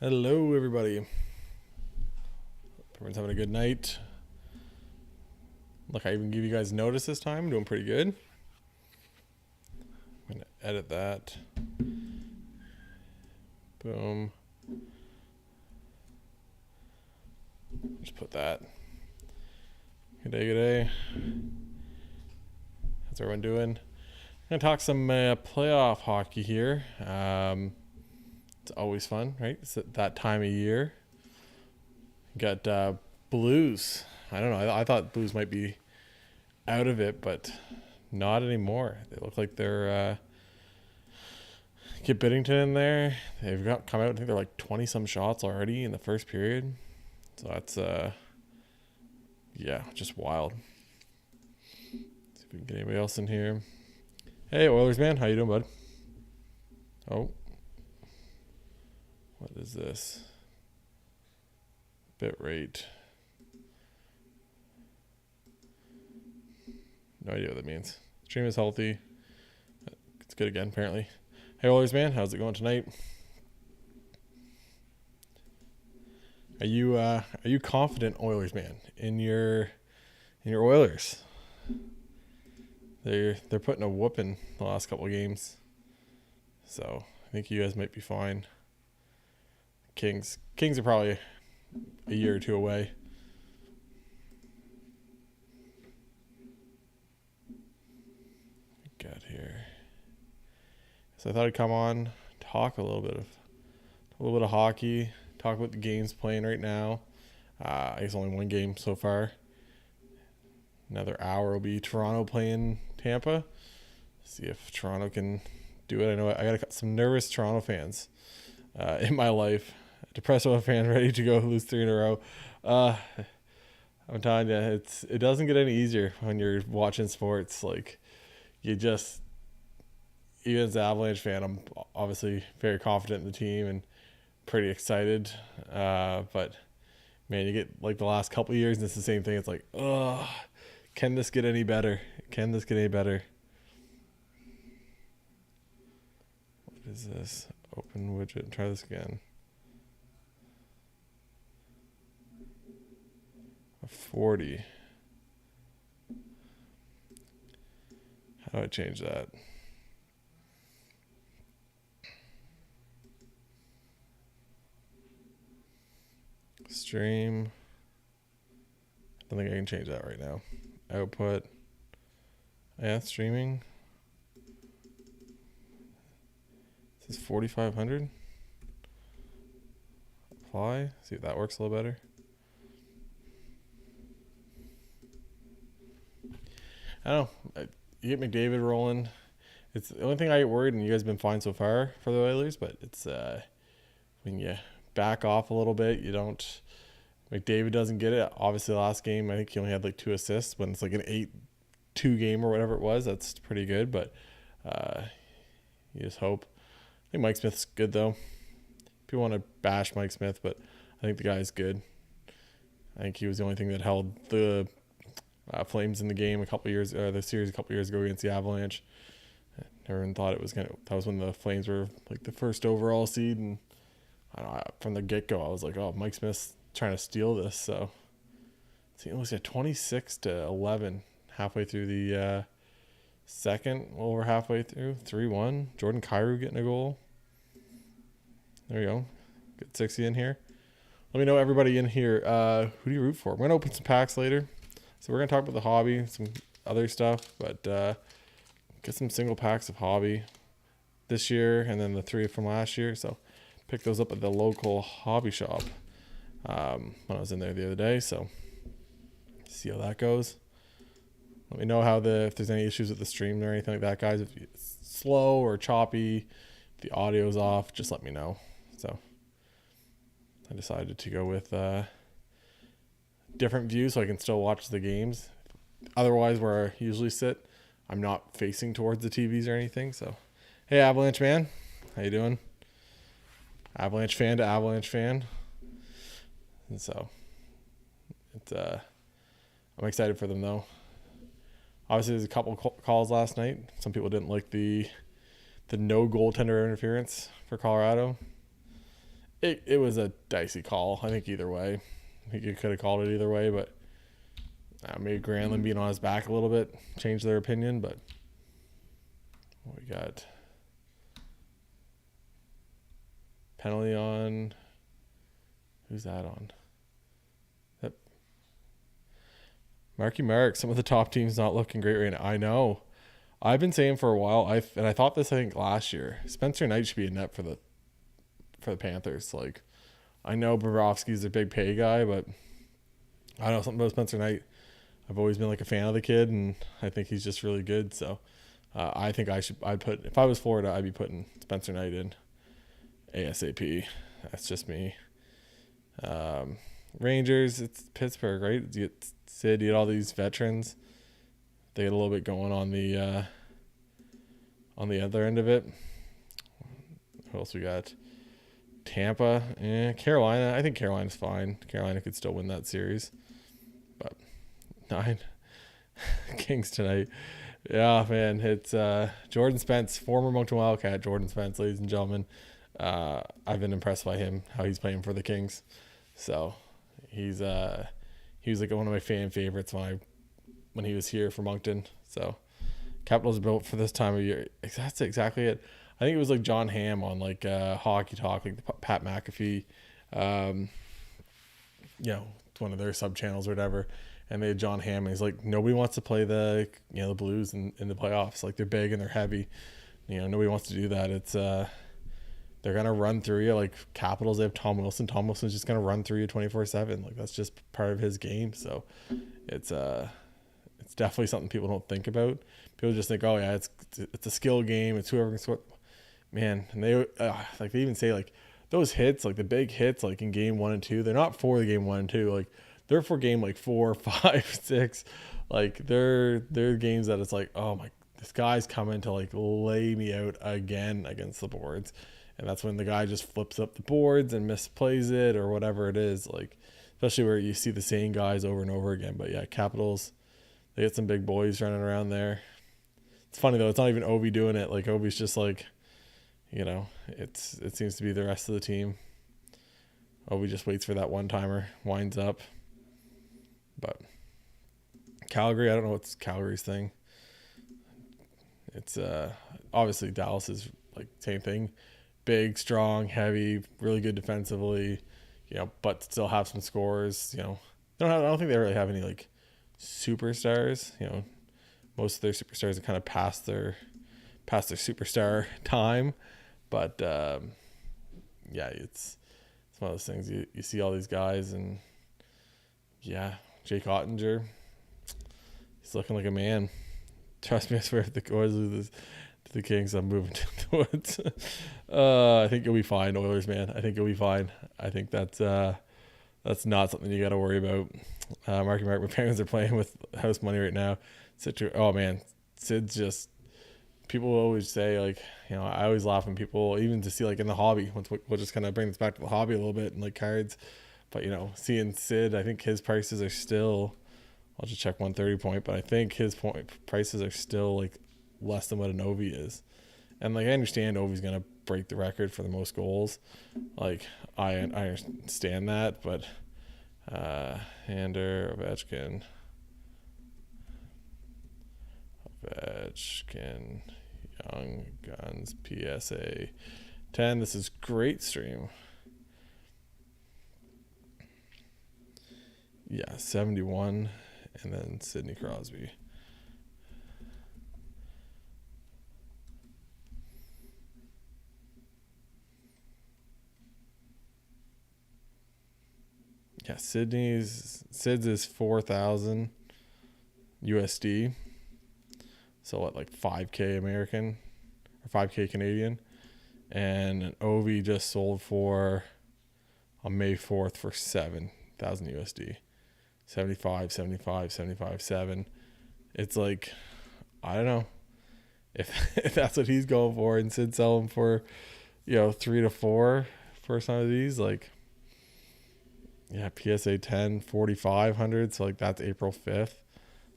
Hello, everybody. Everyone's having a good night. Look, I even give you guys notice this time. I'm doing pretty good. I'm going to edit that. Boom. Just put that. Good day, good day. How's everyone doing? I'm going to talk some playoff hockey here. It's always fun, right? It's at that time of year. Got Blues. I don't know. I thought Blues might be out of it, but not anymore. They look like they're get Biddington in there. They've come out. I think they're like 20 some shots already in the first period. So that's just wild. See if we can get anybody else in here. Hey, Oilers man, how you doing, bud? Oh, what is this? Bit rate. No idea what that means. Stream is healthy. It's good again, apparently. Hey, Oilers man, how's it going tonight? Are you confident, Oilers man, in your Oilers? They're putting a whooping the last couple of games, so I think you guys might be fine. Kings are probably a year or two away. Got here. So I thought I'd come on, talk a little bit of hockey, talk about the games playing right now. I guess only one game so far. Another hour will be Toronto playing Tampa. See if Toronto can do it. I know I got some nervous Toronto fans in my life. Depressed fan ready to go lose 3 in a row. I'm telling you, it doesn't get any easier when you're watching sports. Like, even as an Avalanche fan, I'm obviously very confident in the team and pretty excited. But man, you get like the last couple of years, and it's the same thing. It's like, can this get any better? Can this get any better? What is this? Open widget. Try this again. A 40. How do I change that? Stream. I don't think I can change that right now. Output. Yeah, streaming. This is 4,500. Apply. See if that works a little better. I don't know. You get McDavid rolling. It's the only thing I get worried, and you guys have been fine so far for the Oilers, but it's when you back off a little bit, you don't. McDavid doesn't get it. Obviously, last game, I think he only had like 2 assists. When it's like an 8-2 game or whatever it was, that's pretty good, but you just hope. I think Mike Smith's good, though. People want to bash Mike Smith, but I think the guy's good. I think he was the only thing that held the Flames in the game the series a couple years ago against the Avalanche. Everyone thought that was when the Flames were like the first overall seed, and I don't know, from the get-go I was like, oh, Mike Smith's trying to steal this. So it was at 26-11 halfway through the second, over halfway through, 3-1. Jordan Kyrou getting a goal. There you go. Get 60 in here. Let me know, everybody in here, who do you root for? I'm going to open some packs later. So we're going to talk about the hobby, some other stuff, but get some single packs of hobby this year and then the 3 from last year. So pick those up at the local hobby shop when I was in there the other day. So see how that goes. Let me know if there's any issues with the stream or anything like that, guys. If it's slow or choppy, if the audio's off, just let me know. So I decided to go with different view so I can still watch the games. Otherwise, where I usually sit, I'm not facing towards the TVs or anything. So, hey, Avalanche man, how you doing? Avalanche fan to Avalanche fan. And so, I'm excited for them though. Obviously, there's a couple calls last night. Some people didn't like the no goaltender interference for Colorado. it was a dicey call. I think either way. I think you could have called it either way, but maybe Granlund being on his back a little bit changed their opinion. But we got penalty on. Who's that on? Marky Mark. Some of the top teams not looking great right now. I know. I've been saying for a while. I thought this, I think, last year. Spencer Knight should be a net for the Panthers. Like, I know Bobrovsky's their big pay guy, but I don't know something about Spencer Knight. I've always been like a fan of the kid, and I think he's just really good. So I think I'd put, if I was Florida, I'd be putting Spencer Knight in ASAP. That's just me. Rangers, it's Pittsburgh, right? You get Sid, you get all these veterans. They get a little bit going on the other end of it. Who else we got? Tampa, Carolina. I think Carolina's fine. Carolina could still win that series. But 9 Kings tonight. Yeah, man. It's Jordan Spence, former Moncton Wildcat Jordan Spence, ladies and gentlemen. I've been impressed by him, how he's playing for the Kings. So he was like one of my fan favorites when he was here for Moncton. So Capitals are built for this time of year. That's exactly it. I think it was like John Hamm on like Hockey Talk, like the Pat McAfee, one of their sub channels or whatever. And they had John Hamm, and he's like, nobody wants to play the Blues in the playoffs. Like, they're big and they're heavy. Nobody wants to do that. It's they're gonna run through you. Like Capitals, they have Tom Wilson. Tom Wilson's just gonna run through you 24/7. Like, that's just part of his game. So it's definitely something people don't think about. People just think, oh yeah, it's a skill game. It's whoever can score. Man, and they even say like those hits, like the big hits, like in game 1 and 2, they're not for the game 1 and 2. Like, they're for game like 4, 5, 6. Like, they're games that it's like, oh my, this guy's coming to like lay me out again against the boards. And that's when the guy just flips up the boards and misplays it or whatever it is. Like, especially where you see the same guys over and over again. But yeah, Capitals, they get some big boys running around there. It's funny though, it's not even Ovi doing it. Like, Ovi's just like, it seems to be the rest of the team. Ovi just waits for that one timer, winds up. But Calgary, I don't know what's Calgary's thing. It's obviously Dallas is like same thing. Big, strong, heavy, really good defensively, but still have some scores. I don't think they really have any like superstars. Most of their superstars are kind of past their superstar time. But yeah, it's one of those things. You see all these guys, and yeah, Jake Ottinger, he's looking like a man. Trust me, I swear, if the Oilers lose to the Kings, I'm moving to the woods. I think you'll be fine, Oilers, man. I think you'll be fine. I think that's not something you got to worry about. Marky Mark, my parents are playing with house money right now. Oh man, Sid's just. People always say, like, I always laugh when people, even to see like in the hobby, we'll just kind of bring this back to the hobby a little bit and like cards. But seeing Sid, I think his prices are still. I'll just check 130 point, but I think his prices are still like less than what an Ovi is. And like, I understand Ovi's gonna break the record for the most goals. Like, I understand that, but Hander, Ovechkin, Young Guns, PSA 10. This is great stream. Yeah, 71. And then Sidney Crosby. Yeah, Sid's is 4,000 USD. So what, like 5K American or 5K Canadian? And an Ovi just sold on May 4th for 7,000 USD. 75, 7. It's like, I don't know if that's what he's going for, and Sid sell him for 3 to 4 for some of these. Like, yeah, PSA 10, 4,500. So like, that's April 5th.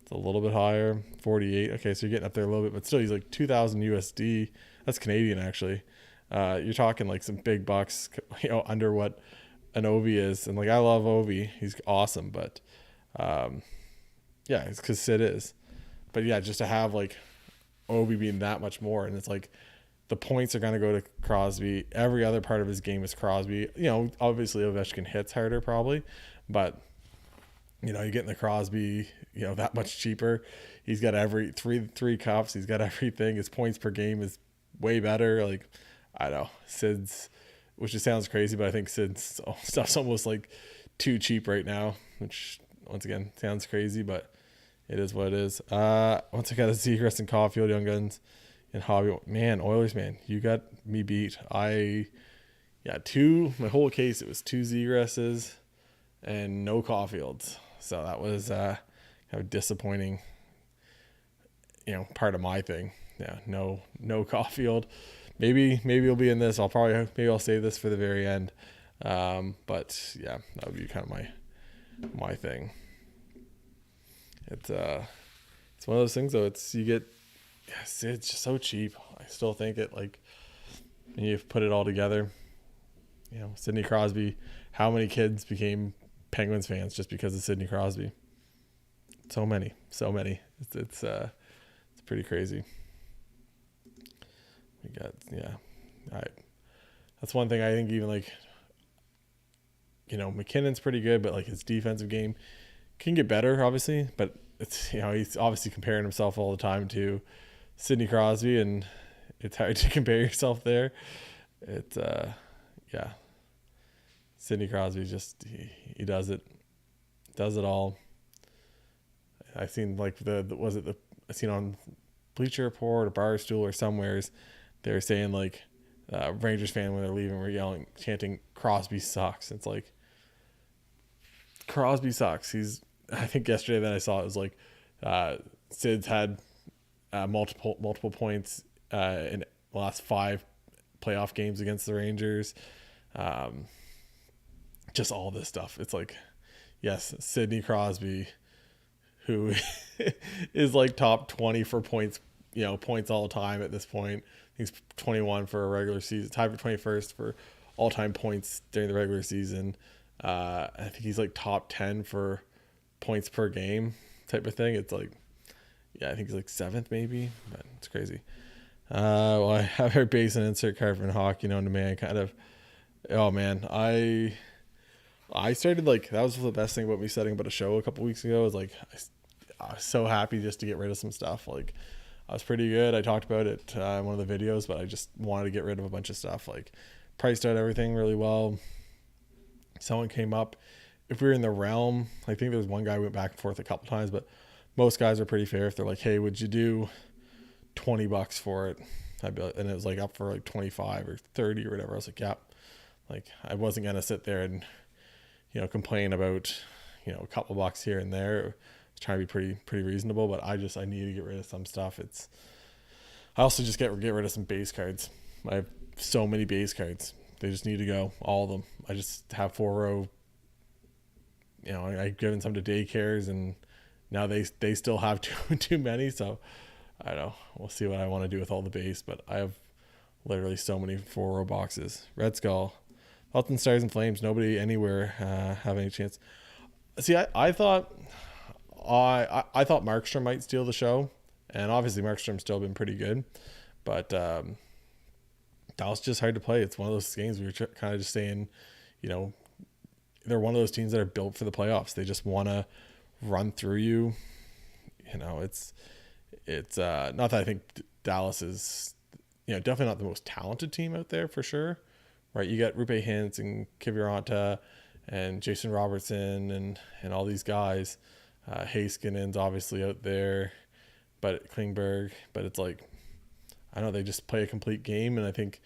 It's a little bit higher, 48. Okay, so you're getting up there a little bit, but still, he's like 2,000 USD. That's Canadian, actually. You're talking like some big bucks, under what an Ovi is. And like, I love Ovi. He's awesome. But yeah, it's because Sid is. But yeah, just to have like Ovi being that much more. And it's like the points are going to go to Crosby. Every other part of his game is Crosby. Obviously Ovechkin hits harder probably. But, you're getting the Crosby, that much cheaper. He's got every three cups. He's got everything. His points per game is way better. Like, I don't know. Sid's, which just sounds crazy, but I think Sid's stuff's almost like too cheap right now, which once again sounds crazy, but it is what it is. Once I got a Zegras and Caulfield, Young Guns, and Hobby. Man, Oilers, man, you got me beat. My whole case, it was 2 Zegras's and no Caulfields. So that was kind of disappointing, part of my thing. Yeah, no Caulfield. Maybe it'll be in this. I'll save this for the very end. But yeah, that would be kind of my thing. It's one of those things though. It's just so cheap. I still think it, like, when you put it all together, Sidney Crosby, how many kids became Penguins fans just because of Sidney Crosby? So many. It's pretty crazy. That's one thing I think, even like, McKinnon's pretty good, but like his defensive game can get better, obviously, but it's, he's obviously comparing himself all the time to Sidney Crosby, and it's hard to compare yourself there. It's Sidney Crosby just he does it all. I've seen like I seen on Bleacher Report or Barstool or somewheres, they were saying like Rangers fan when they're leaving were chanting Crosby sucks. It's like, Crosby sucks. I think yesterday that I saw it was like Sid's had multiple points in the last 5 playoff games against the Rangers. Just all this stuff. It's like, yes, Sidney Crosby, who is like top 20 for points, points all the time at this point. He's 21 for a regular season, tied for 21st for all-time points during the regular season. I think he's like top 10 for points per game type of thing. It's like, I think he's like 7th maybe, but it's crazy. Well, I have our base and insert card from hockey, known to man, kind of. Oh man, I started, like, that was the best thing about me setting up a show a couple weeks ago. Is like, I was so happy just to get rid of some stuff. Like, I was pretty good. I talked about it in one of the videos, but I just wanted to get rid of a bunch of stuff. Like, priced out everything really well. Someone came up. If we were in the realm, I think there was one guy who went back and forth a couple times, but most guys are pretty fair. If they're like, hey, would you do $20 for it? And it was like up for like 25 or 30 or whatever. I was like, yeah. Like, I wasn't going to sit there and, complain about, a couple bucks here and there. I was trying to be pretty reasonable, but I need to get rid of some stuff. I also just get rid of some base cards. I have so many base cards. They just need to go, all of them. I just have 4-row. I've given some to daycares, and now they still have too many. So I don't know. We'll see what I want to do with all the base, but I have literally so many 4-row boxes. Red Skull, Elton Stars and Flames. Nobody anywhere have any chance. See, I thought Markstrom might steal the show, and obviously Markstrom's still been pretty good, but that was just hard to play. It's one of those games we were kind of just saying, they're one of those teams that are built for the playoffs. They just want to run through you. It's not that I think Dallas is, definitely not the most talented team out there for sure, right? You got Rupe Hintz and Kiviranta and Jason Robertson and all these guys. Haskinen's obviously out there, but Klingberg. But it's like, I don't know, they just play a complete game, and I think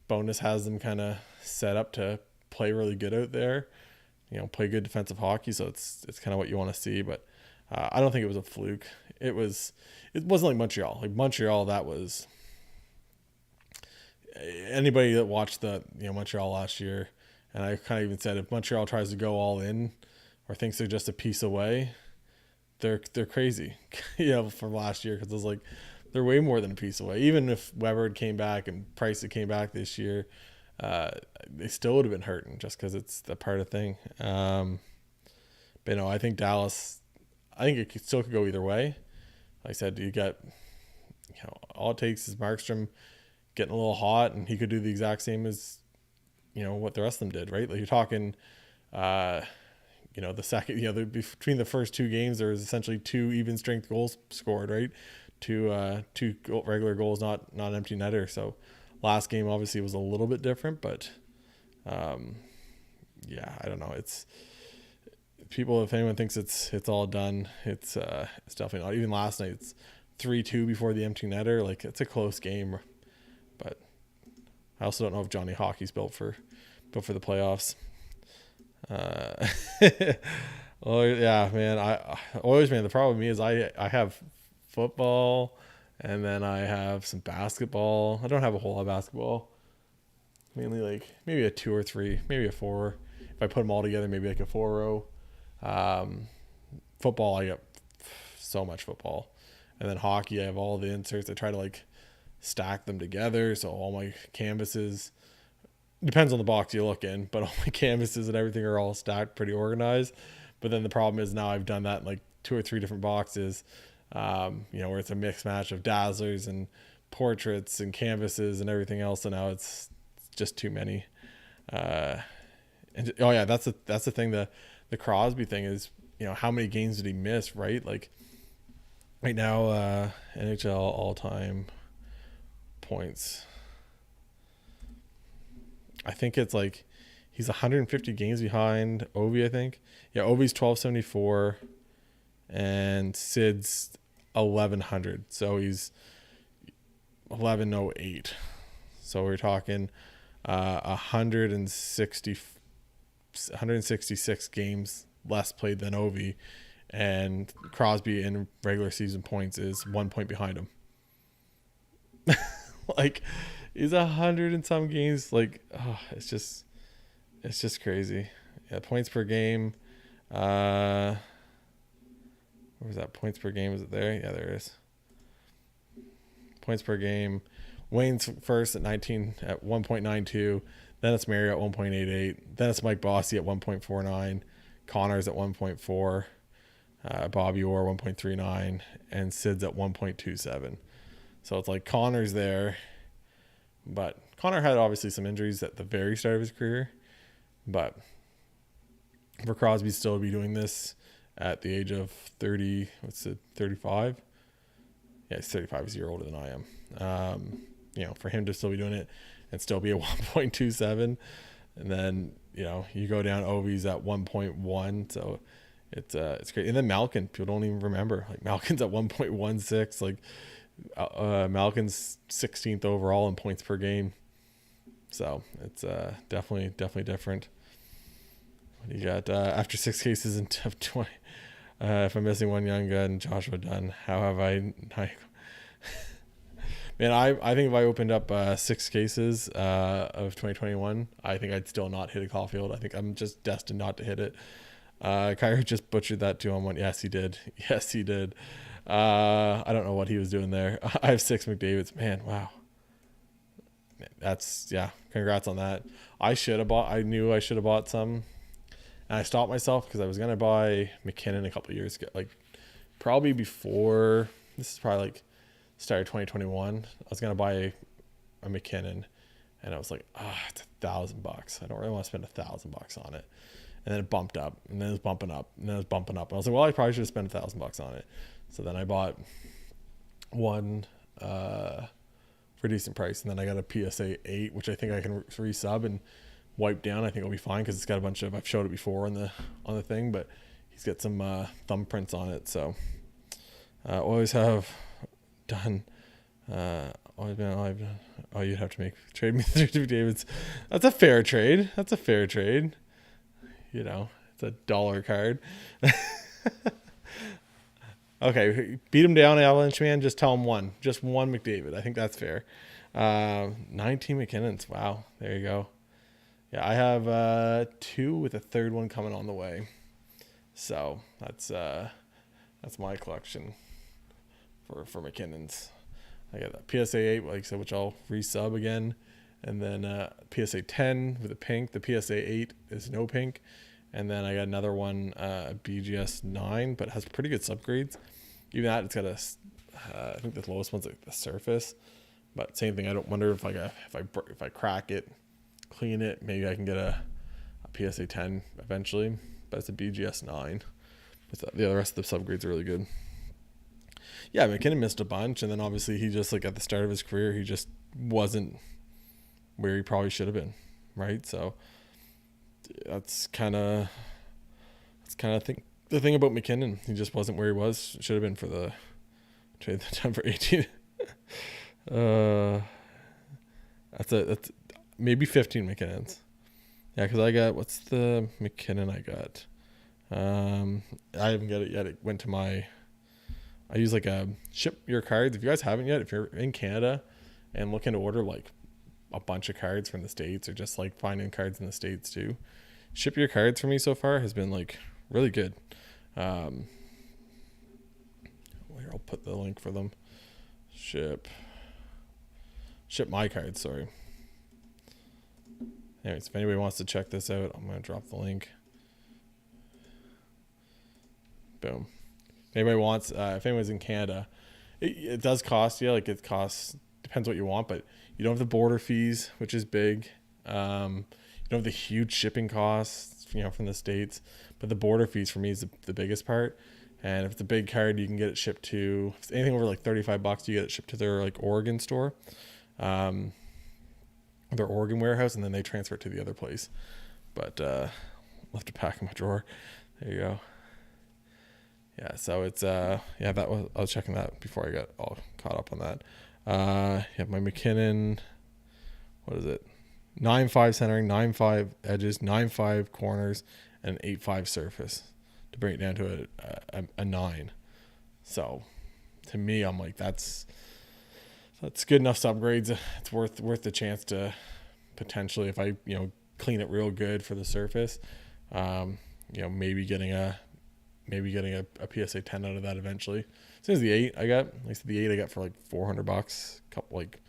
Bonus has them kind of set up to play really good out there. Play good defensive hockey, so it's kind of what you want to see. But I don't think it was a fluke. It wasn't like Montreal. Like Montreal, that was anybody that watched the Montreal last year, and I kind of even said if Montreal tries to go all in or thinks they're just a piece away, they're crazy. From last year, because it was like they're way more than a piece away. Even if Weber came back and Price had came back this year, they still would have been hurting just because it's the part of thing. But I think Dallas, I think it still could go either way. Like I said, you got, all it takes is Markstrom getting a little hot, and he could do the exact same as, what the rest of them did, right? Like you're talking, the second, between the first two games, there was essentially 2 even strength goals scored, right? Two regular goals, not empty netter. So last game obviously was a little bit different, but I don't know. It's people. If anyone thinks it's all done, it's definitely not. Even last night, it's 3-2 before the empty netter. Like it's a close game, but I also don't know if Johnny Hockey's built for the playoffs. Well, yeah, man. The problem with me is I have football, and then I have some basketball. I don't have a whole lot of basketball. Mainly like maybe a 2 or 3, maybe a 4. If I put them all together, maybe like a 4-row. Football, I got so much football, and then hockey, I have all the inserts. I try to like stack them together, so all my canvases, depends on the box you look in, but all my canvases and everything are all stacked pretty organized. But then the problem is now I've done that in like 2 or 3 different boxes, where it's a mixed match of dazzlers and portraits and canvases and everything else, and now it's just too many. That's the thing. The Crosby thing is, how many games did he miss, right? Like right now, NHL all-time points, I think it's like he's 150 games behind Ovi, I think. Yeah, Ovi's 1274 and Sid's 1100. So he's 1108. So we're talking 166 games less played than Ovi, and Crosby in regular season points is 1 point behind him. Like he's 100 and some games. Like, it's just crazy. Yeah, points per game. Where was that? Points per game, is it there? Yeah, there it is. Points per game. Wayne's first at 1.92. Then it's Mary at 1.88. Then it's Mike Bossy at 1.49. Connor's at 1.4. Bobby Orr 1.39. And Sid's at 1.27. So it's like Connor's there. But Connor had obviously some injuries at the very start of his career. But for Crosby still to be doing this at the age of 30, 35? Yeah, he's 35. He's a year older than I am. For him to still be doing it and still be at 1.27. And then, you go down, Ovi's at 1.1. So it's great. And then Malkin, people don't even remember. Like Malkin's at 1.16. Like Malkin's 16th overall in points per game. So it's definitely different. What do you got? After 6 cases in top 20. If I'm missing one young gun, Joshua Dunn. How have I man, I think if I opened up 6 cases of 2021, I think I'd still not hit a Caulfield. I think I'm just destined not to hit it. Kyrie just butchered that 2-on-1. Yes, he did. I don't know what he was doing there. I have 6 McDavids. Man, wow. Congrats on that. I knew I should have bought some. And I stopped myself because I was going to buy McKinnon a couple of years ago. Like probably before, this is probably like started 2021. I was going to buy a McKinnon, and I was like, it's $1,000. I don't really want to spend $1,000 on it. And then it bumped up, and then it was bumping up, and then it was bumping up. And I was like, well, I probably should have spent $1,000 on it. So then I bought one for a decent price, and then I got a PSA 8, which I think I can resub and wipe down. I think it'll be fine because it's got a bunch of, I've showed it before on the thing, but he's got some thumbprints on it. So always have done. Always been. You'd have to trade me the Davids. That's a fair trade. It's a $1 card. Okay, beat him down, Avalanche man. Just tell him just one McDavid. I think that's fair. 19 McKinnons. Wow, there you go. Yeah, I have 2 with a third one coming on the way. So that's my collection for McKinnons. I got that PSA 8, like I said, which I'll resub again. And then PSA 10 with a pink. The PSA 8 is no pink. And then I got another one, BGS 9, but it has pretty good subgrades. Even that, it's got I think the lowest one's like the surface. But same thing. I don't wonder if I crack it, clean it, maybe I can get a PSA 10 eventually. But it's a BGS 9. But the rest of the subgrades are really good. Yeah, McKinnon missed a bunch, and then obviously he just, like, at the start of his career, he just wasn't where he probably should have been, right? So that's kind of the thing about McKinnon. He just wasn't where he should have been for the trade the time for 18. That's maybe 15 McKinnons. Yeah, because I got, what's the McKinnon I got? I haven't got it yet. It went to I use like a ship your cards. If you guys haven't yet, if you're in Canada and looking to order like a bunch of cards from the States, or just like finding cards in the States too, ship your cards for me so far has been like really good. Here, I'll put the link for them. Ship my cards, sorry. Anyways, if anybody wants to check this out, I'm going to drop the link. Boom. If anybody wants, if anyone's in Canada, it does cost you, like it costs, depends what you want, but you don't have the border fees, which is big. You don't have the huge shipping costs, from the States, but the border fees for me is the biggest part. And if it's a big card, you can get it shipped to, if it's anything over like $35, you get it shipped to their like Oregon store, their Oregon warehouse, and then they transfer it to the other place. But I'll have to pack in my drawer. There you go. Yeah, so it's I was checking that before I got all caught up on that. My McKinnon, what is it? 9.5 centering, 9.5 edges, 9.5 corners, and 8.5 surface to bring it down to a 9. So to me, I'm like, that's good enough subgrades. It's worth the chance to potentially, if I clean it real good for the surface, maybe getting a PSA 10 out of that eventually. As soon as the 8 I got, at least the 8 I got for like $400, couple like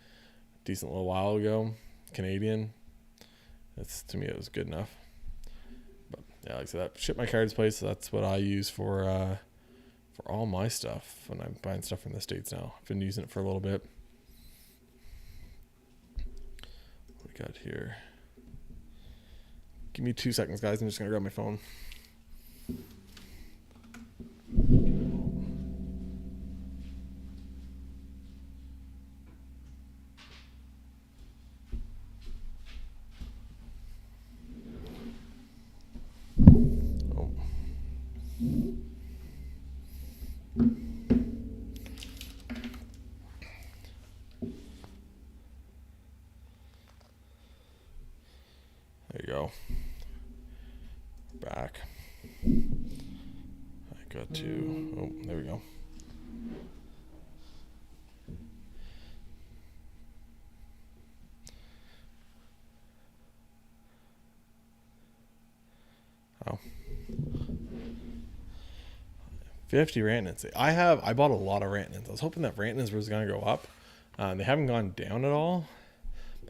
decent little while ago, Canadian. To me it was good enough. But yeah, like I said, that ship my cards place. So that's what I use for all my stuff when I'm buying stuff from the States now. I've been using it for a little bit. What we got here? Give me 2 seconds, guys. I'm just gonna grab my phone. There you go. Back. I got to, there we go. Oh. 50 Rantanins. I bought a lot of Rantanins. I was hoping that Rantanins was going to go up. They haven't gone down at all.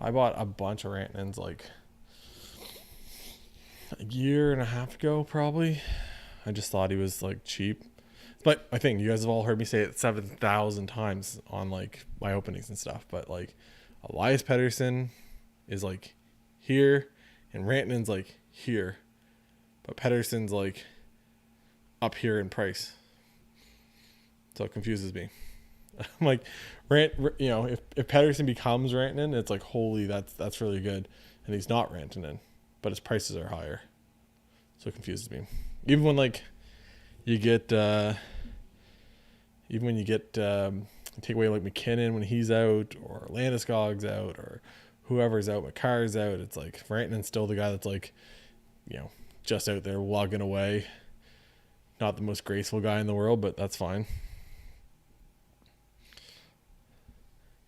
I bought a bunch of Rantanins like a year and a half ago, probably. I just thought he was like cheap. But I think you guys have all heard me say it 7,000 times on like my openings and stuff. But like Elias Pettersson is like here and Rantanen's like here. But Pettersson's like up here in price. So it confuses me. I'm like, if Pettersson becomes Rantanen, it's like, holy, that's really good. And he's not Rantanen, but his prices are higher. So it confuses me. Even when like you get, take away like McKinnon when he's out, or Landeskog's out, or whoever's out, McCarr's out, it's like Rantanen's still the guy that's like, just out there lugging away. Not the most graceful guy in the world, but that's fine.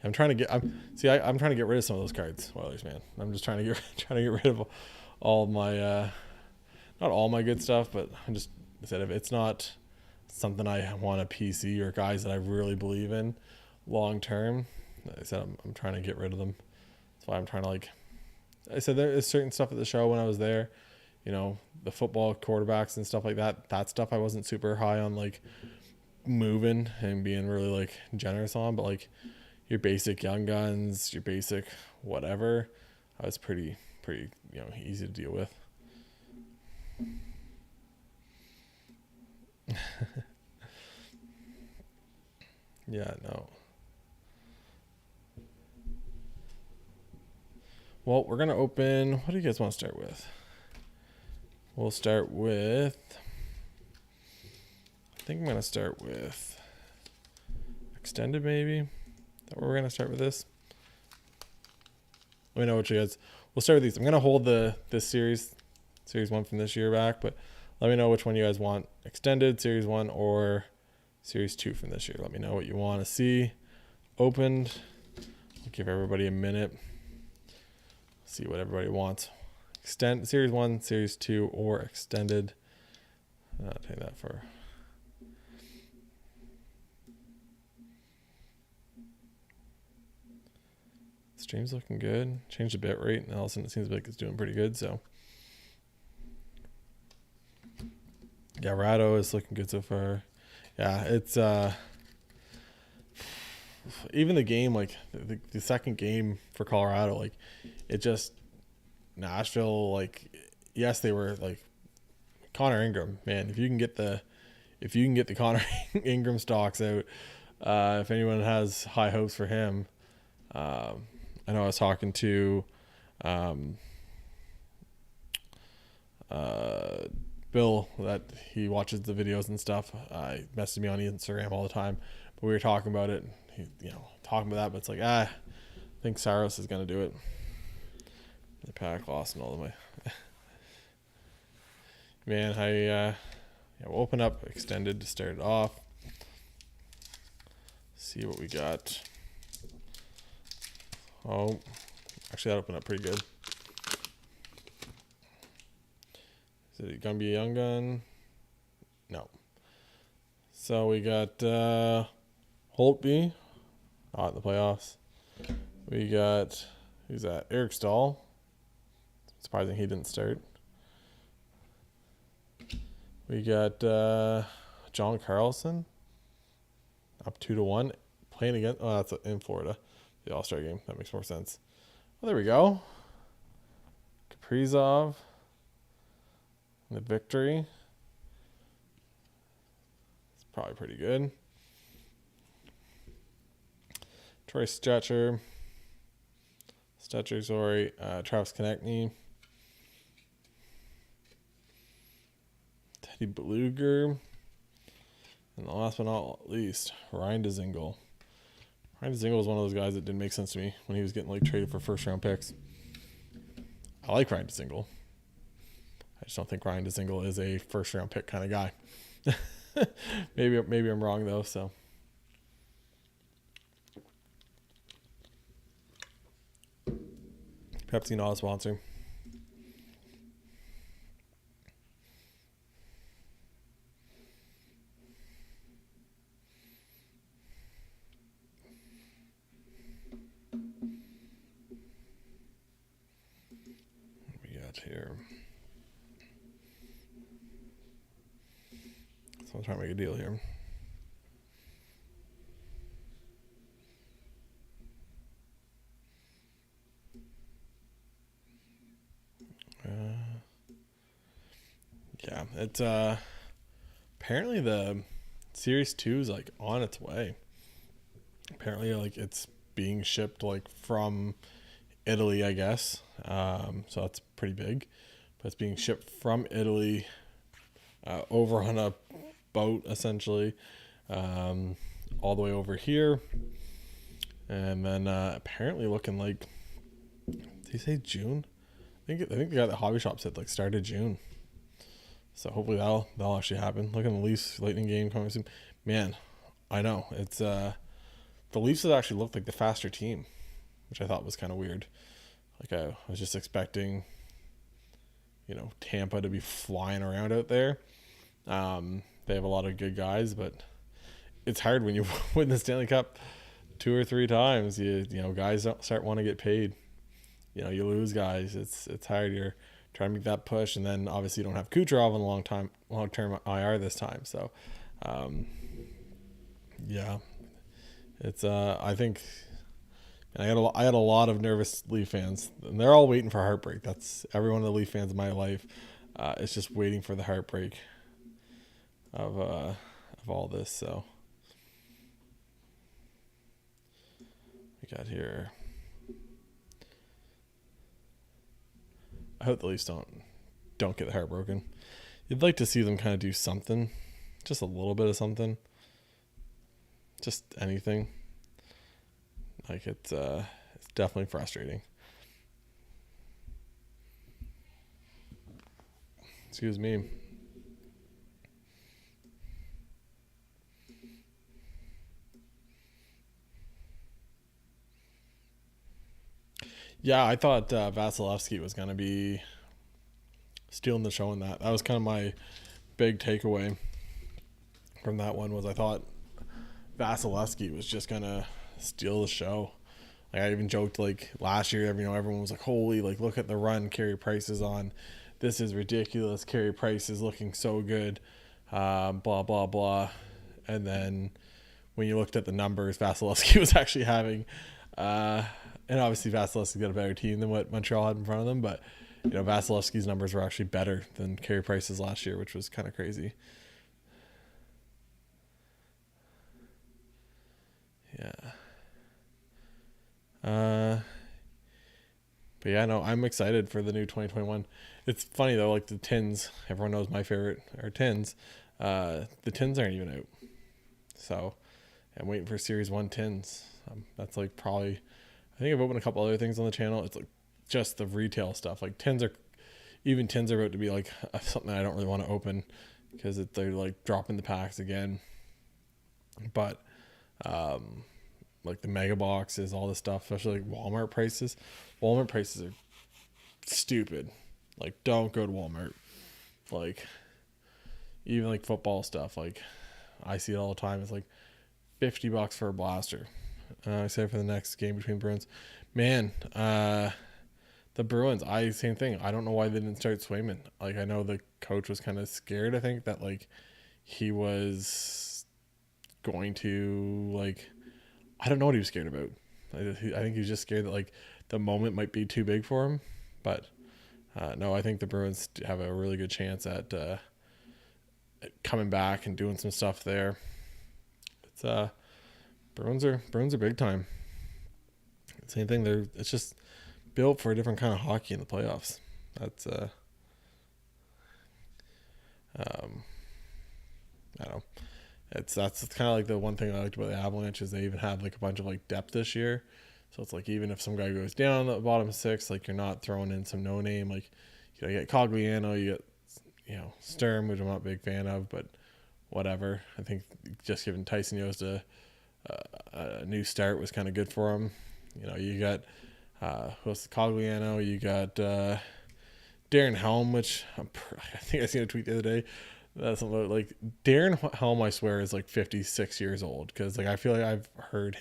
I'm trying to get rid of some of those cards, Oilers, man. I'm just trying to get rid of all my not all my good stuff, but I said if it's not something I want a PC or guys that I really believe in, long term. Like I said, I'm trying to get rid of them. That's why I'm trying to, like I said, there is certain stuff at the show when I was there, the football quarterbacks and stuff like that. That stuff I wasn't super high on, like moving and being really like generous on, but like your basic young guns, your basic whatever, I was pretty easy to deal with. Yeah, no. Well, we're going to open, what do you guys want to start with? We'll start with, I think I'm going to start with extended maybe. Is that where we're going to start with this? Let me know what you guys, we'll start with these. I'm going to hold this series 1 from this year back, but let me know which one you guys want. Extended, series 1, or series 2 from this year. Let me know what you want to see opened. I'll give everybody a minute. See what everybody wants. Extend series 1, series 2, or extended. I'll take that for. Stream's looking good. Changed the bit rate, and all of a sudden it seems like it's doing pretty good. So yeah, Rado is looking good so far. Yeah, it's even the game, like the second game for Colorado, like it just Nashville, like yes, they were like Connor Ingram, man. If you can get the Connor Ingram stocks out, if anyone has high hopes for him, I know I was talking to Bill that he watches the videos and stuff. He messaged me on Instagram all the time, but we were talking about it. Talking about that, but it's like I think Saros is gonna do it. The pack lost and all of my man. We'll open up extended to start it off. See what we got. Oh, actually that opened up pretty good. Is it gonna be a young gun? No. So we got Holtby, not in the playoffs. We got, who's that? Eric Stahl. Surprising he didn't start. We got John Carlson, up 2-1, playing against. Oh, that's in Florida, the All-Star game. That makes more sense. Well, there we go. Kaprizov, the victory. It's probably pretty good. Troy Stetcher, Travis Konechny, Teddy Beluger, and the last but not least, Ryan Dzingel. Ryan Dzingel was one of those guys that didn't make sense to me when he was getting like traded for first round picks. I like Ryan Dzingel. I just don't think Ryan Dzingel is a first round pick kind of guy. maybe I'm wrong though. So Pepsi not a sponsor. What we got here? So I'm trying to make a deal here. Yeah, it's apparently the series 2 is like on its way. Apparently, like it's being shipped like from Italy, I guess. So that's pretty big. But it's being shipped from Italy over on a boat, essentially, all the way over here. And then apparently looking like, did he say June? I think the guy at the hobby shop said like started June. So hopefully that'll actually happen. Look at the Leafs Lightning game coming soon. Man, I know it's the Leafs have actually looked like the faster team, which I thought was kind of weird. Like I was just expecting, Tampa to be flying around out there. They have a lot of good guys, but it's hard when you win the Stanley Cup two or three times, guys don't start want to get paid. You lose guys. It's hard. You're trying to make that push, and then obviously you don't have Kucherov on long term IR this time. So, yeah, it's I think. And I had a lot of nervous Leaf fans, and they're all waiting for heartbreak. That's every one of the Leaf fans in my life. It's just waiting for the heartbreak of all this. So we got here. I hope the Leafs don't get heartbroken. You'd like to see them kind of do something, just a little bit of something, just anything. Like it's definitely frustrating. Excuse me. Yeah, I thought Vasilevsky was going to be stealing the show in that. That was kind of my big takeaway from that one was I thought Vasilevsky was just going to steal the show. Like I even joked like last year, everyone was like, holy, like look at the run Carey Price is on. This is ridiculous. Carey Price is looking so good. Blah, blah, blah. And then when you looked at the numbers, Vasilevsky was actually having and obviously Vasilevsky's got a better team than what Montreal had in front of them, but Vasilevsky's numbers were actually better than Carey Price's last year, which was kind of crazy. Yeah. But yeah, no, I'm excited for the new 2021. It's funny though, like the Tins, everyone knows my favorite are Tins. The Tins aren't even out. So I'm waiting for Series 1 Tins. That's like probably, I think I've opened a couple other things on the channel. It's like just the retail stuff. Like Tins are about to be like something I don't really want to open because they're like dropping the packs again. But like the mega boxes, all this stuff, especially like Walmart prices. Walmart prices are stupid. Like don't go to Walmart. Like even like football stuff, like I see it all the time. It's like $50 for a blaster. Except for the next game between Bruins. Man, the Bruins, same thing. I don't know why they didn't start Swayman. Like I know the coach was kind of scared, I think, that like he was going to like I don't know what he was scared about. I think he was just scared that like the moment might be too big for him. But no, I think the Bruins have a really good chance at coming back and doing some stuff there. It's Bruins are big time. Same thing. It's just built for a different kind of hockey in the playoffs. That's I don't know. That's kind of like the one thing I liked about the Avalanche is they even have like a bunch of like depth this year. So it's like even if some guy goes down the bottom six, like you're not throwing in some no name. Like you get Cogliano, you get Sturm, which I'm not a big fan of, but whatever. I think just giving Tyson Yost a new start was kind of good for him. You got Cogliano, you got Darren Helm, which I think I seen a tweet the other day. That's something like Darren Helm, I swear, is like 56 years old because like I feel like I've heard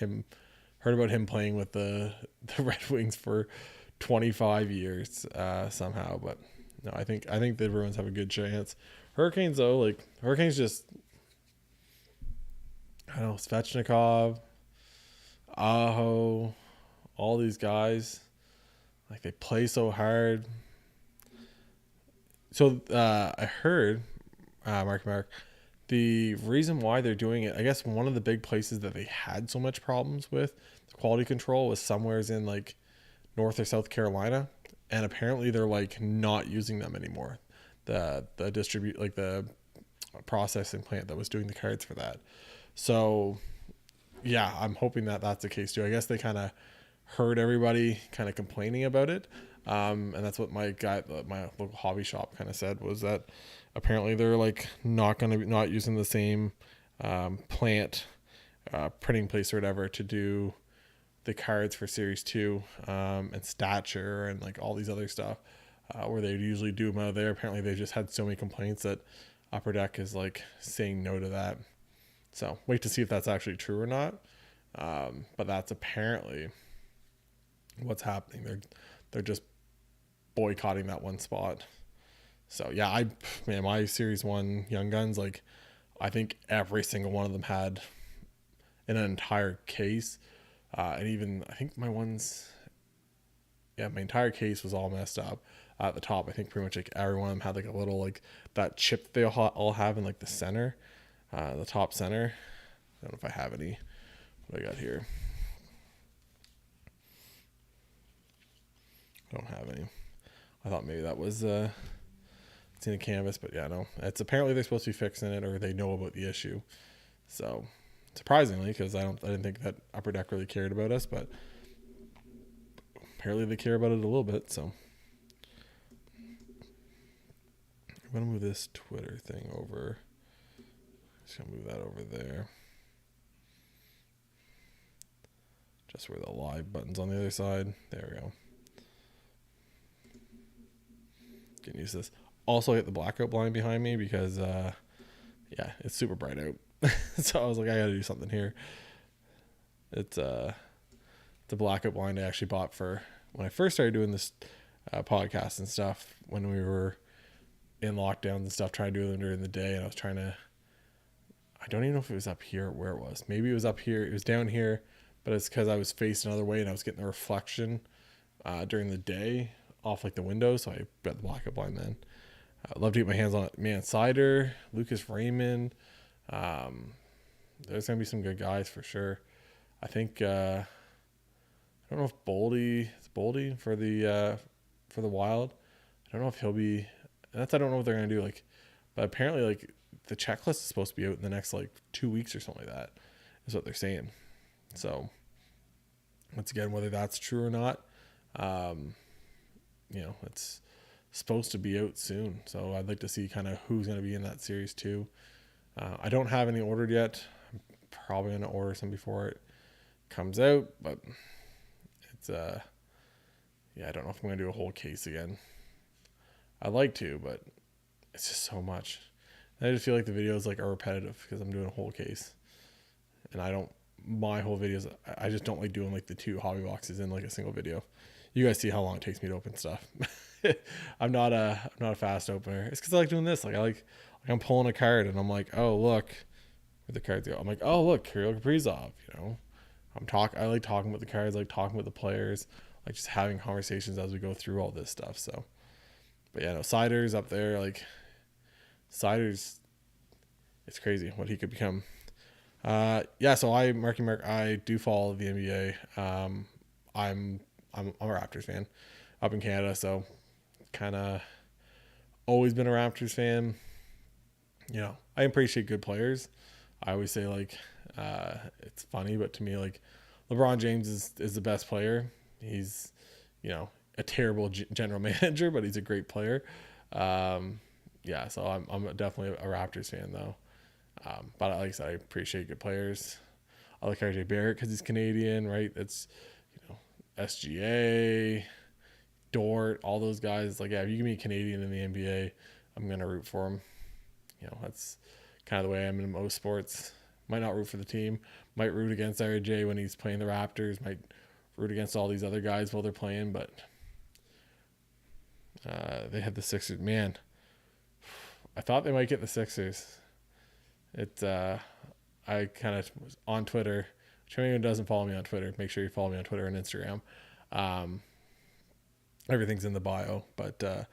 about him playing with the Red Wings for 25 years somehow. But no, I think the Bruins have a good chance. Hurricanes though, like Hurricanes just I don't know, Svechnikov, Aho, all these guys, like they play so hard. So I heard, Mark, the reason why they're doing it, I guess one of the big places that they had so much problems with the quality control was somewheres in like North or South Carolina, and apparently they're like not using them anymore. The processing plant that was doing the cards for that. So yeah, I'm hoping that that's the case too. I guess they kind of heard everybody kind of complaining about it. And that's what my local hobby shop kind of said was that apparently they're like not using the same plant printing place or whatever to do the cards for Series 2 and Stature and like all these other stuff where they usually do them out there. Apparently they just had so many complaints that Upper Deck is like saying no to that. So wait to see if that's actually true or not. But that's apparently what's happening. They're just boycotting that one spot. So yeah, my Series 1 Young Guns, like I think every single one of them had in an entire case. And even I think my entire case was all messed up at the top. I think pretty much like every one of them had like a little like that chip they all have in like the center, the top center. I don't know if I have any. What I got here? I don't have any. I thought maybe that was it's in the canvas, but yeah, no. It's apparently they're supposed to be fixing it, or they know about the issue. So surprisingly, because I didn't think that Upper Deck really cared about us, but apparently they care about it a little bit. So I'm gonna move this Twitter thing over. Just gonna move that over there. Just where the live button's on the other side. There we go. Can use this. Also hit the blackout blind behind me because yeah, it's super bright out. So I was like, I gotta do something here. It's the blackout blind I actually bought for when I first started doing this podcast and stuff, when we were in lockdowns and stuff, trying to do them during the day. And I was trying to, I don't even know if it was up here or where it was. Maybe it was up here. It was down here, but it's because I was facing another way and I was getting the reflection during the day off like the window. So I got the blackout blind then. I'd love to get my hands on it. Man, Cider, Lucas Raymond. There's going to be some good guys for sure. I think, I don't know if it's Boldy for the Wild. I don't know if he'll be, I don't know what they're going to do. Like, but apparently like the checklist is supposed to be out in the next like 2 weeks or something like that is what they're saying. So once again, whether that's true or not, it's supposed to be out soon. So I'd like to see kind of who's going to be in that series too. I don't have any ordered yet. I'm probably going to order some before it comes out, but it's I don't know if I'm going to do a whole case again. I'd like to, but it's just so much. And I just feel like the videos like are repetitive because I'm doing a whole case, and my whole videos, I just don't like doing like the 2 hobby boxes in like a single video. You guys see how long it takes me to open stuff. I'm not a fast opener. It's because I like doing this. Like I'm pulling a card and I'm like, oh look, where the cards go. I'm like, oh look, Kirill Kaprizov. I like talking with the cards, I like talking with the players, like just having conversations as we go through all this stuff. So, but yeah, no, Cider's up there. Like Cider's, it's crazy what he could become. So I do follow the NBA. I'm a Raptors fan up in Canada, so kind of always been a Raptors fan. I appreciate good players. I always say like, it's funny, but to me, like LeBron James is the best player. He's, a terrible general manager, but he's a great player. So I'm definitely a Raptors fan though. But like I said, I appreciate good players. I like RJ Barrett because he's Canadian, right? It's, SGA, Dort, all those guys. Like, yeah, if you give me a Canadian in the NBA, I'm going to root for him. That's kind of the way I am in most sports. Might not root for the team. Might root against RJ when he's playing the Raptors. Might root against all these other guys while they're playing. But they had the Sixers. Man, I thought they might get the Sixers. I kind of was on Twitter. If anyone doesn't follow me on Twitter, make sure you follow me on Twitter and Instagram. Everything's in the bio. But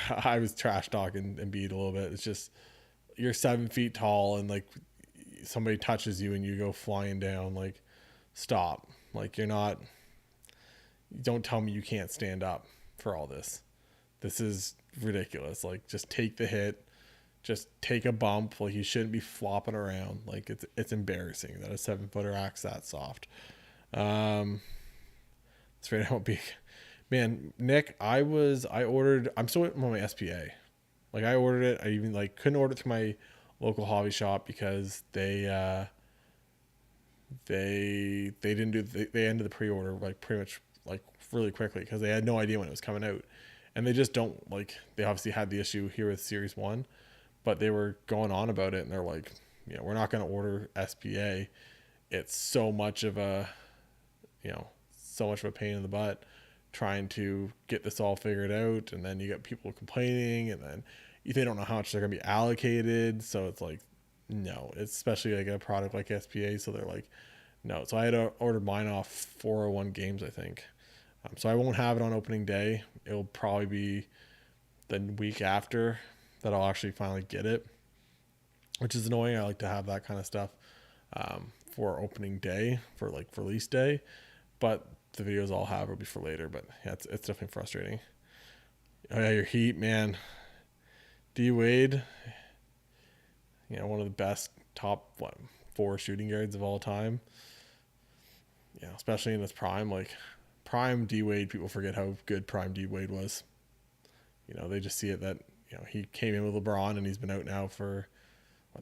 I was trash talking Embiid a little bit. It's just, you're 7 feet tall and like somebody touches you and you go flying down. Like, stop. Like, don't tell me you can't stand up for all this. This is ridiculous. Like, just take the hit. Just take a bump. Like, you shouldn't be flopping around. Like, it's embarrassing that a 7-footer acts that soft. It's right out big. Man, Nick, I'm still on my SPA. Like, I ordered it. I even like couldn't order it through my local hobby shop because they didn't do, they ended the pre-order like pretty much like really quickly because they had no idea when it was coming out. And they just don't, like, they obviously had the issue here with Series 1, but they were going on about it and they're like, we're not going to order SPA. It's so much of a, so much of a pain in the butt trying to get this all figured out. And then you get people complaining, and then they don't know how much they're going to be allocated. So it's like, no, it's especially like a product like SPA. So they're like, no. So I had to order mine off 401 Games, I think. So I won't have it on opening day. It'll probably be the week after that I'll actually finally get it, which is annoying. I like to have that kind of stuff for opening day, for like release day, but the videos I'll have will be for later. But yeah, it's definitely frustrating. Oh yeah, your Heat, man. D Wade, one of the best top 4 shooting guards of all time. Yeah, especially in his prime, like prime D Wade. People forget how good prime D Wade was. They just see it that he came in with LeBron, and he's been out now for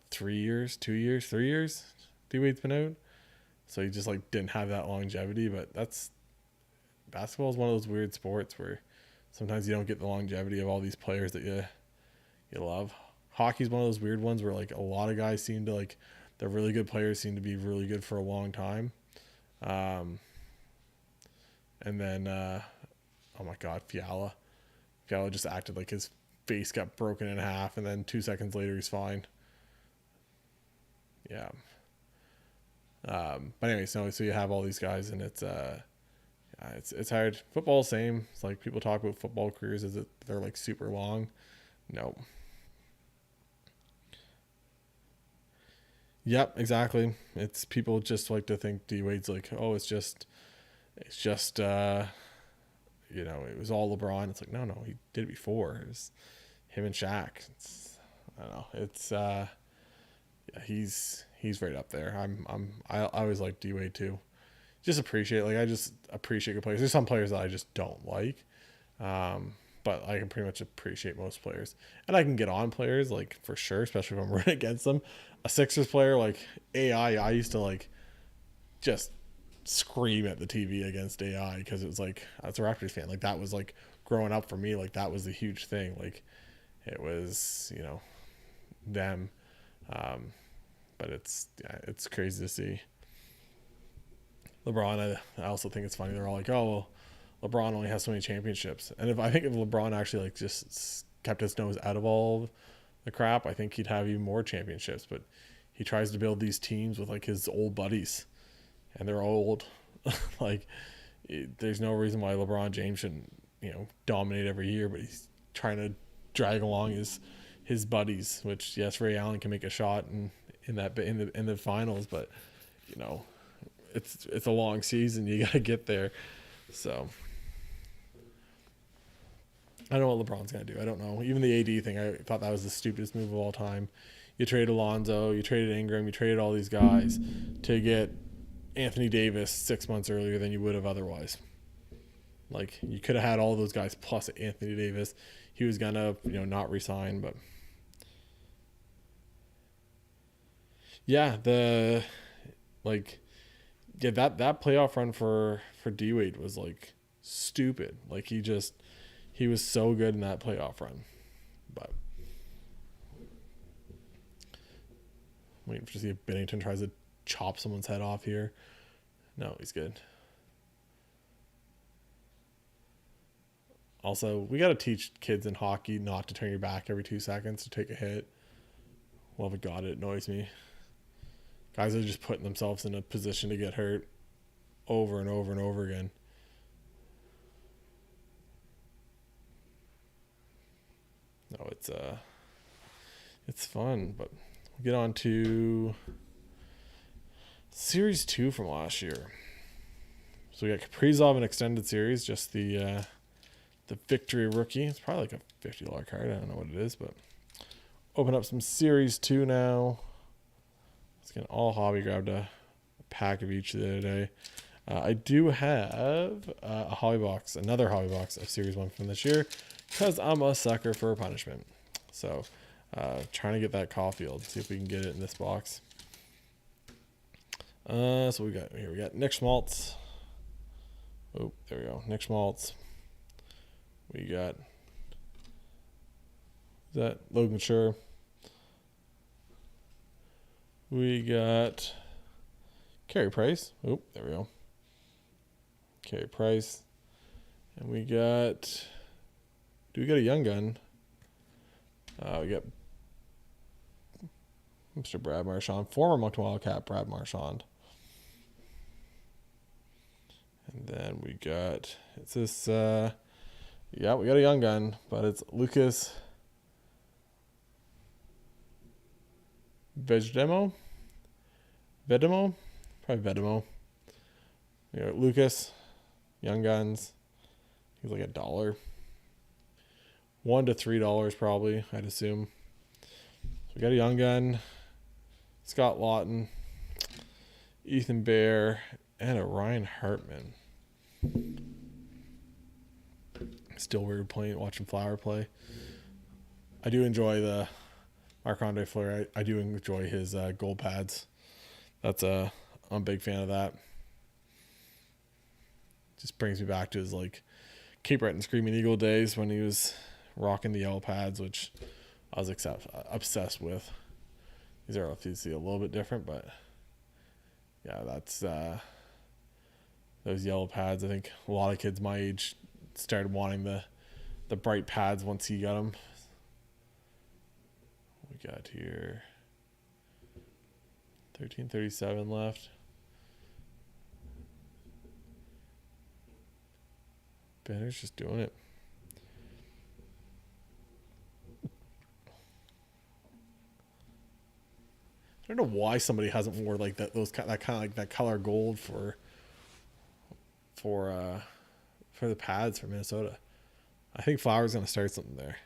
3 years, 2 years, 3 years. D Wade's been out, so he just like didn't have that longevity. But basketball is one of those weird sports where sometimes you don't get the longevity of all these players that you love. Hockey's one of those weird ones where like a lot of guys seem to like, the really good players seem to be really good for a long time. And then, oh my God, Fiala just acted like his face got broken in half, and then 2 seconds later he's fine. Yeah. But anyway, so you have all these guys, and it's hard. Football, same. It's like people talk about football careers as if they're like super long. No. Yep, exactly. It's people just like to think D Wade's like, oh, it's just it was all LeBron. It's like, no, he did it before. It was him and Shaq. I don't know. It's yeah, he's right up there. I always like D Wade too. I just appreciate good players. There's some players that I just don't like, but I can pretty much appreciate most players, and I can get on players like for sure, especially if I'm rooting against them. A Sixers player like AI, I used to like just scream at the TV against AI because it was like, as a Raptors fan, like that was like growing up for me, like that was a huge thing. Like it was, them. But it's crazy to see. LeBron, I also think it's funny. They're all like, oh, well, LeBron only has so many championships. And if LeBron actually like just kept his nose out of all the crap, I think he'd have even more championships. But he tries to build these teams with like his old buddies, and they're old. Like, there's no reason why LeBron James shouldn't, dominate every year, but he's trying to drag along his buddies. Which, yes, Ray Allen can make a shot in the finals, but it's a long season. You gotta get there. So I don't know what LeBron's gonna do. I don't know. Even the AD thing, I thought that was the stupidest move of all time. You traded Alonzo, you traded Ingram, you traded all these guys to get Anthony Davis 6 months earlier than you would have otherwise. Like, you could have had all those guys plus Anthony Davis. He was gonna, not resign, but yeah, that playoff run for D Wade was like stupid. Like he was so good in that playoff run. But waiting to see if Bennington tries to chop someone's head off here. No, he's good. Also, we got to teach kids in hockey not to turn your back every 2 seconds to take a hit. Well, but God, it annoys me. Guys are just putting themselves in a position to get hurt over and over and over again. No, it's fun, but we'll get on to Series 2 from last year. So we got Kaprizov in extended series, just the victory rookie. It's probably like a $50 card. I don't know what it is, but open up some Series 2 now. Let's get all hobby. Grabbed a pack of each the other day. I do have another hobby box of Series 1 from this year, because I'm a sucker for a punishment. So trying to get that Caulfield. See if we can get it in this box. So we got Nick Schmaltz. Oh, there we go. Nick Schmaltz. We got Logan Schur. We got Carey Price. Oh, there we go. Carey Price. And we got... Do we got a young gun? We got Mr. Brad Marchand. Former Moncton Wildcat Brad Marchand. And then we got... It's this... yeah, we got a young gun, but it's Lucas Vedemo? Probably Vedemo. We got Lucas, young guns. He's like $1. $1 to $3 probably, I'd assume. So we got a young gun, Scott Lawton, Ethan Bear, and a Ryan Hartman. Still weird watching Flower play. I do enjoy the Marc-Andre Fleury. I do enjoy his gold pads. I'm a big fan of that. Just brings me back to his like Cape Breton Screaming Eagle days when he was rocking the yellow pads, which I was obsessed with. These are obviously a little bit different, but yeah, that's those yellow pads. I think a lot of kids my age started wanting the bright pads once he got them. We got here 1337 left. Banner's just doing it. I don't know why somebody hasn't wore like that kind of like that color gold for the pads for Minnesota. I think Flower's gonna start something there.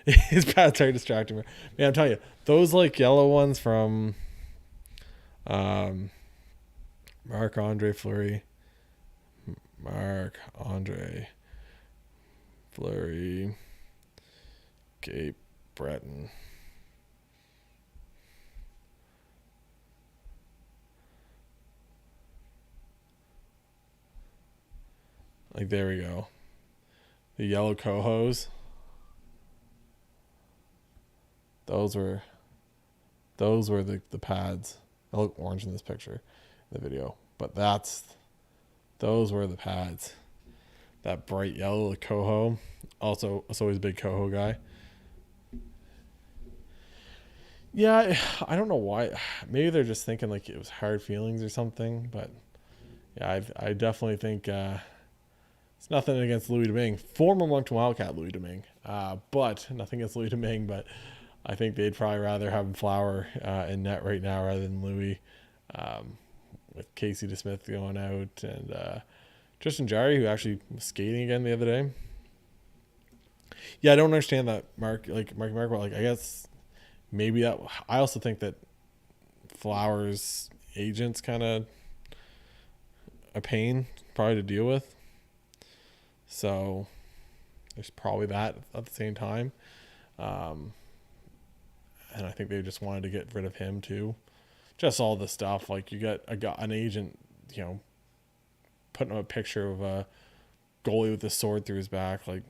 His pads are distracting me. Man, I'm telling you, those like yellow ones from Marc-Andre Fleury, Cape Breton. Like, there we go. The yellow cohos. Those were the pads. They look orange in this picture, in the video. But those were the pads. That bright yellow, the coho. Also, I was always a big coho guy. Yeah, I don't know why. Maybe they're just thinking like it was hard feelings or something. But yeah, I definitely think it's nothing against Louis Domingue, former Moncton Wildcat Louis Domingue. But nothing against Louis Domingue. But I think they'd probably rather have Flower in net right now rather than Louis, with Casey DeSmith going out and Tristan Jarry, who actually was skating again the other day. Yeah, I don't understand that Mark. Like, I guess maybe that. I also think that Flower's agent's kind of a pain probably to deal with. So there's probably that at the same time. And I think they just wanted to get rid of him too. Just all the stuff. Like, you got an agent, putting up a picture of a goalie with a sword through his back. Like,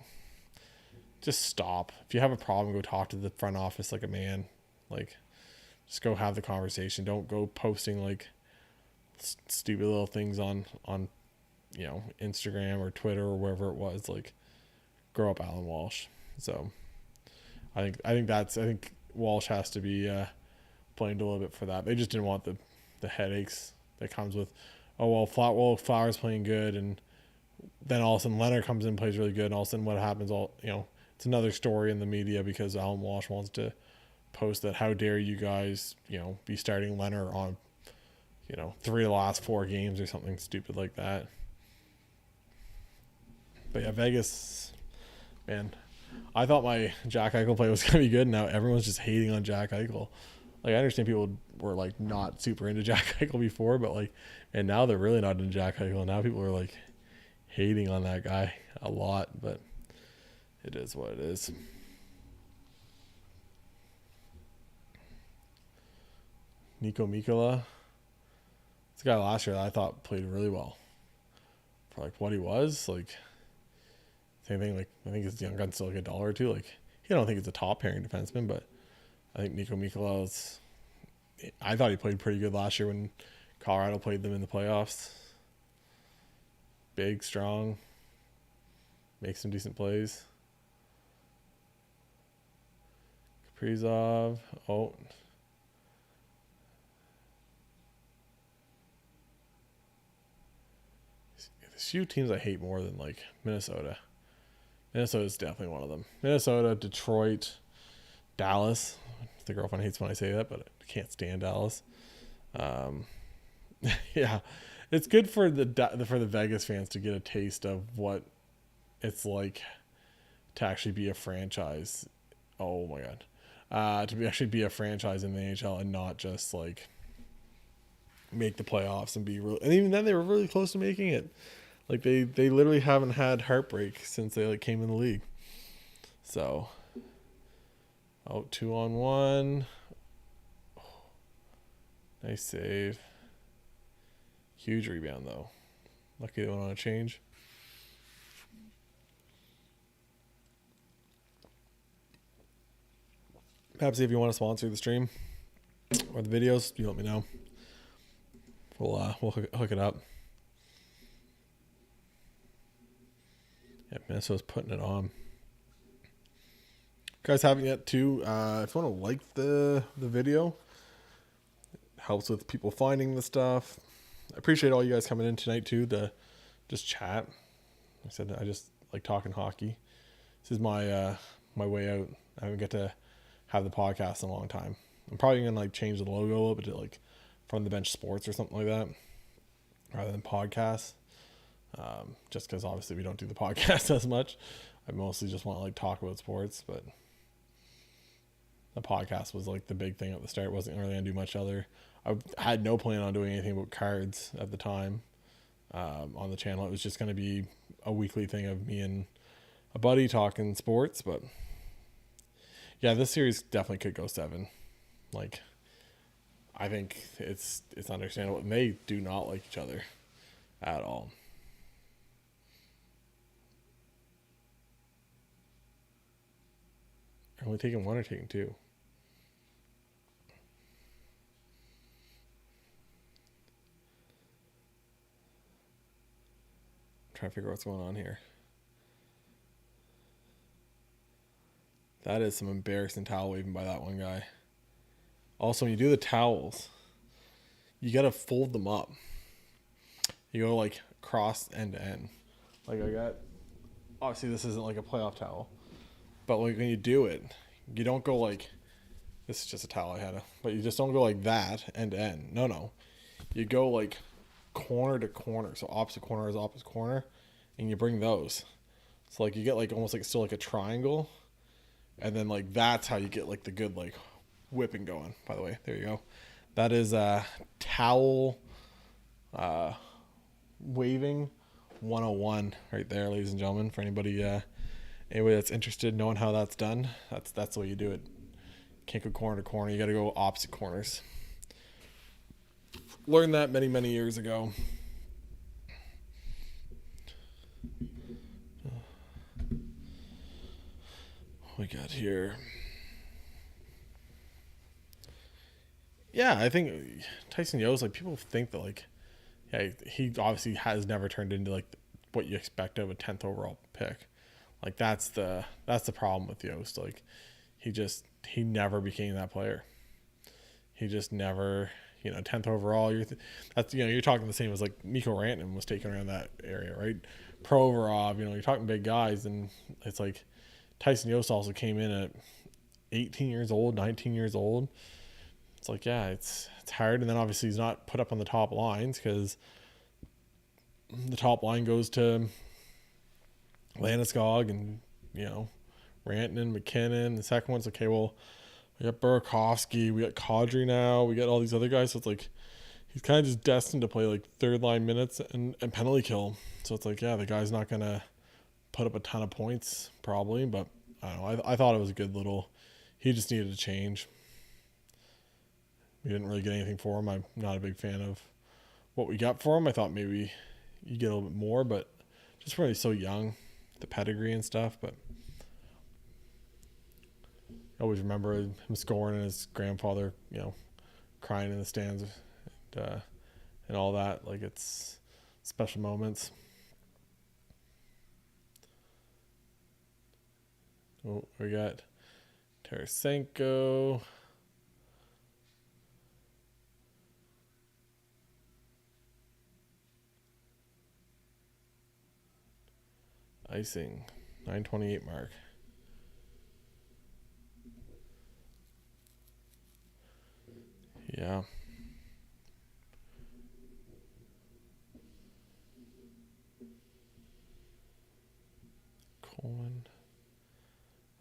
just stop. If you have a problem, go talk to the front office like a man. Like, just go have the conversation. Don't go posting like stupid little things on Instagram or Twitter or wherever it was. Like, grow up, Alan Walsh. So I think Walsh has to be blamed a little bit for that. They just didn't want the headaches that comes with, Flower's playing good, and then all of a sudden Leonard comes in and plays really good, and all of a sudden what happens, it's another story in the media because Alan Walsh wants to post that, how dare you guys, be starting Leonard on, 3 of the last 4 games or something stupid like that. But yeah, Vegas, man, I thought my Jack Eichel play was going to be good, and now everyone's just hating on Jack Eichel. Like, I understand people were, like, not super into Jack Eichel before, but, like, and now they're really not into Jack Eichel, and now people are, like, hating on that guy a lot, but it is what it is. Nico Mikkola. This guy last year that I thought played really well. For, like, what he was, like, same thing, like, I think his young gun's still like $1 or $2. Like, I don't think he's a top pairing defenseman, but I think Nico Mikkola is I thought he played pretty good last year when Colorado played them in the playoffs. Big, strong, makes some decent plays. Kaprizov. Oh. There's few teams I hate more than like Minnesota. Minnesota is definitely one of them. Minnesota, Detroit, Dallas. The girlfriend hates when I say that, but I can't stand Dallas. Yeah, it's good for the Vegas fans to get a taste of what it's like to actually be a franchise. Oh my god, actually be a franchise in the NHL and not just like make the playoffs and be real. And even then, they were really close to making it. Like they literally haven't had heartbreak since they like came in the league. So, 2-on-1. Oh, nice save. Huge rebound though. Lucky they went on a change. Perhaps if you want to sponsor the stream or the videos, you let me know. We'll hook it up. Yeah, Minnesota's putting it on. If you guys haven't yet too, if you want to like the video, it helps with people finding the stuff. I appreciate all you guys coming in tonight too to just chat. Like I said, I just like talking hockey. This is my my way out. I haven't get to have the podcast in a long time. I'm probably gonna like change the logo a little bit to like From the Bench Sports or something like that, rather than podcasts. Just because obviously we don't do the podcast as much. I mostly just want to like talk about sports, but the podcast was like the big thing at the start. Wasn't really gonna do much other. I had no plan on doing anything about cards at the time on the channel. It was just gonna be a weekly thing of me and a buddy talking sports. But yeah, this series definitely could go 7. Like, I think it's understandable. And they do not like each other at all. Are we taking 1 or taking 2? I'm trying to figure out what's going on here. That is some embarrassing towel waving by that one guy. Also, when you do the towels, you got to fold them up. You go like cross end to end. Like I got, obviously this isn't like a playoff towel, but like when you do it, you don't go like, this is just a towel I had, but you just don't go like that end to end. No. You go like corner to corner. So opposite corner is opposite corner, and you bring those. So like you get like almost like still like a triangle, and then like that's how you get like the good like whipping going. By the way, there you go. That is towel waving 101 right there, ladies and gentlemen. For anybody that's interested in knowing how that's done, that's the way you do it. Can't go corner to corner. You got to go opposite corners. Learned that many years ago. What we got here? Yeah, I think Tyson Yost, like people think that like, yeah, he obviously has never turned into like what you expect of a 10th overall pick. Like that's the problem with Yost. Like he never became that player. He just never, 10th overall. You're talking the same as like Mikko Rantanen was taken around that area, right? Provorov, you're talking big guys, and it's like Tyson Yost also came in at 18 years old, 19 years old. It's like, yeah, it's hard. And then obviously he's not put up on the top lines because the top line goes to Landeskog and, Rantanen, McKinnon. The second one's okay, well, we got Burakovsky, we got Kadri now, we got all these other guys. So it's like he's kind of just destined to play like third line minutes and penalty kill. So it's like, yeah, the guy's not going to put up a ton of points probably, but I don't know. I thought it was a good little, he just needed a change. We didn't really get anything for him. I'm not a big fan of what we got for him. I thought maybe you get a little bit more, but just really so young, the pedigree and stuff. But I always remember him scoring and his grandfather, crying in the stands and all that. Like, it's special moments. Oh, we got Tarasenko. Icing, 9:28 mark. Yeah. Coleman.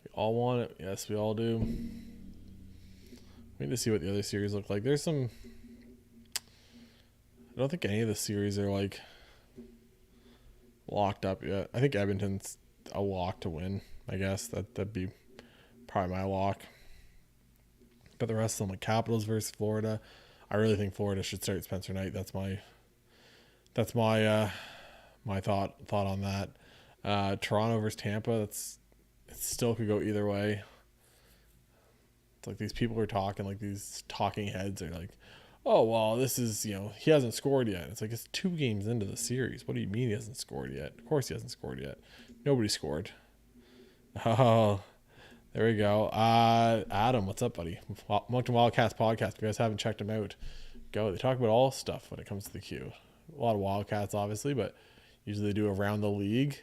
We all want it. Yes, we all do. We need to see what the other series look like. There's some. I don't think any of the series are like locked up yet. I think Edmonton's a lock to win. I guess that'd be probably my lock. But the rest of them, like Capitals versus Florida, I really think Florida should start Spencer Knight. That's my my thought on that. Toronto versus Tampa, it still could go either way. It's like these people are talking, like these talking heads are like, oh well, this is, he hasn't scored yet. It's like, it's 2 games into the series. What do you mean he hasn't scored yet? Of course he hasn't scored yet. Nobody scored. Oh, there we go. Adam, what's up, buddy? Moncton Wildcats podcast. If you guys haven't checked them out, go. They talk about all stuff when it comes to the Q. A lot of Wildcats, obviously, but usually they do around the league.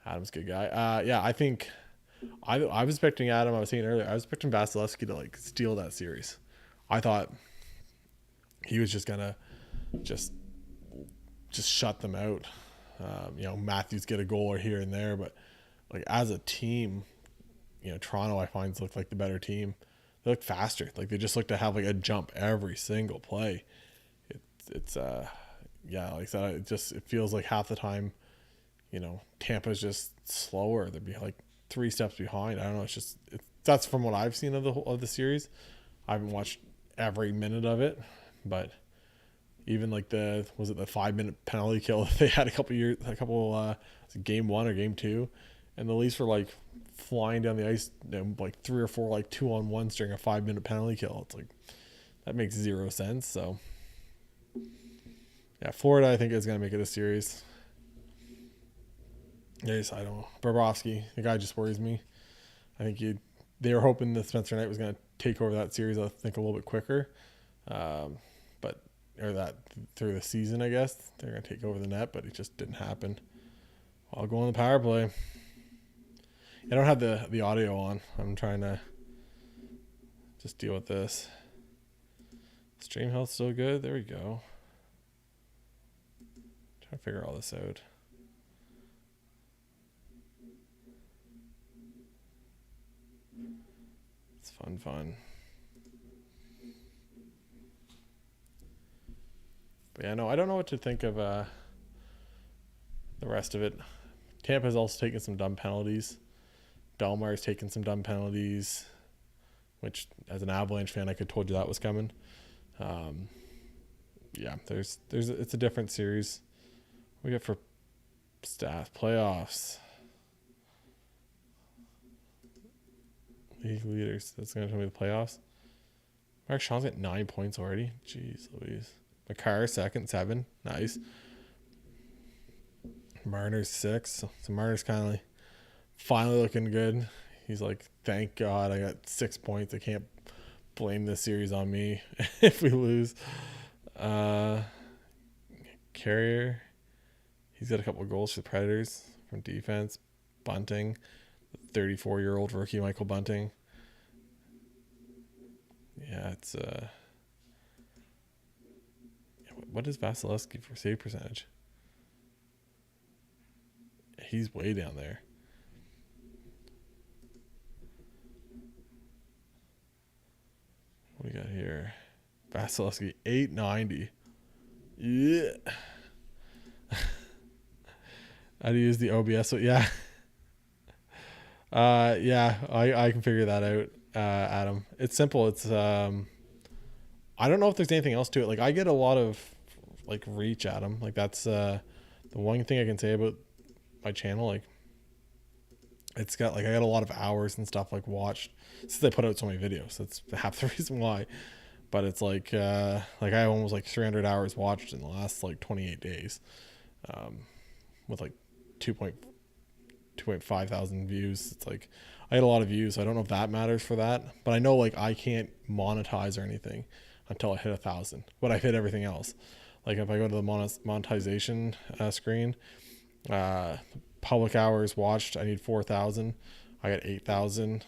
Adam's a good guy. Yeah, I think I was expecting Adam. I was saying earlier, I was expecting Vasilevsky to like steal that series. I thought he was just gonna just shut them out. Matthews get a goal or here and there, but like as a team, Toronto I find looked like the better team. They look faster. Like they just look to have like a jump every single play. It's like I said, it feels like half the time, Tampa's just slower. They'd be like 3 steps behind. I don't know. That's from what I've seen of the series. I haven't watched every minute of it, but even like the 5-minute penalty kill that they had a couple game 1 or game 2, and the Leafs were like flying down the ice, like 3 or 4 like 2-on-1s during a 5-minute penalty kill. It's like, that makes 0 sense. So yeah, Florida I think is going to make it a series. Yes, I don't know. Bobrovsky, the guy just worries me. I think they were hoping that Spencer Knight was going to take over that series, I think, a little bit quicker. Or that through the season, I guess. They're going to take over the net, but it just didn't happen. I'll go on the power play. I don't have the audio on. I'm trying to just deal with this. Stream health still good. There we go. Trying to figure all this out. It's fun. But yeah, no, I don't know what to think of the rest of it. Tampa's also taken some dumb penalties. Belmar's taken some dumb penalties, which as an Avalanche fan, I could have told you that was coming. Yeah, it's a different series. We got for staff playoffs. League leaders. That's going to tell me the playoffs. Mark Shaw's got 9 points already. Jeez Louise. McCarr second, 7. Nice. Marner's 6. So Marner's kind of like finally looking good. He's like, thank God I got 6 points. I can't blame this series on me if we lose. Carrier. He's got a couple of goals for the Predators from defense. Bunting. 34-year-old rookie Michael Bunting. Yeah, it's what is Vasilevsky for save percentage? He's way down there. What do we got here? Vasilevsky 890. Yeah. How do you use the OBS? So yeah. Yeah, I can figure that out, Adam. It's simple. It's I don't know if there's anything else to it. Like I get a lot of like reach, Adam. Like that's the one thing I can say about my channel. Like it's got like I got a lot of hours and stuff like watched since they put out so many videos. That's half the reason why. but it's like I almost like 300 hours watched in the last like 28 days, with like 2.5 thousand views. It's like I had a lot of views. So I don't know if that matters for that, but I know like I can't monetize or anything until I hit 1,000. But I hit everything else. Like if I go to the monetization screen, public hours watched, I need 4,000. I got 8,000.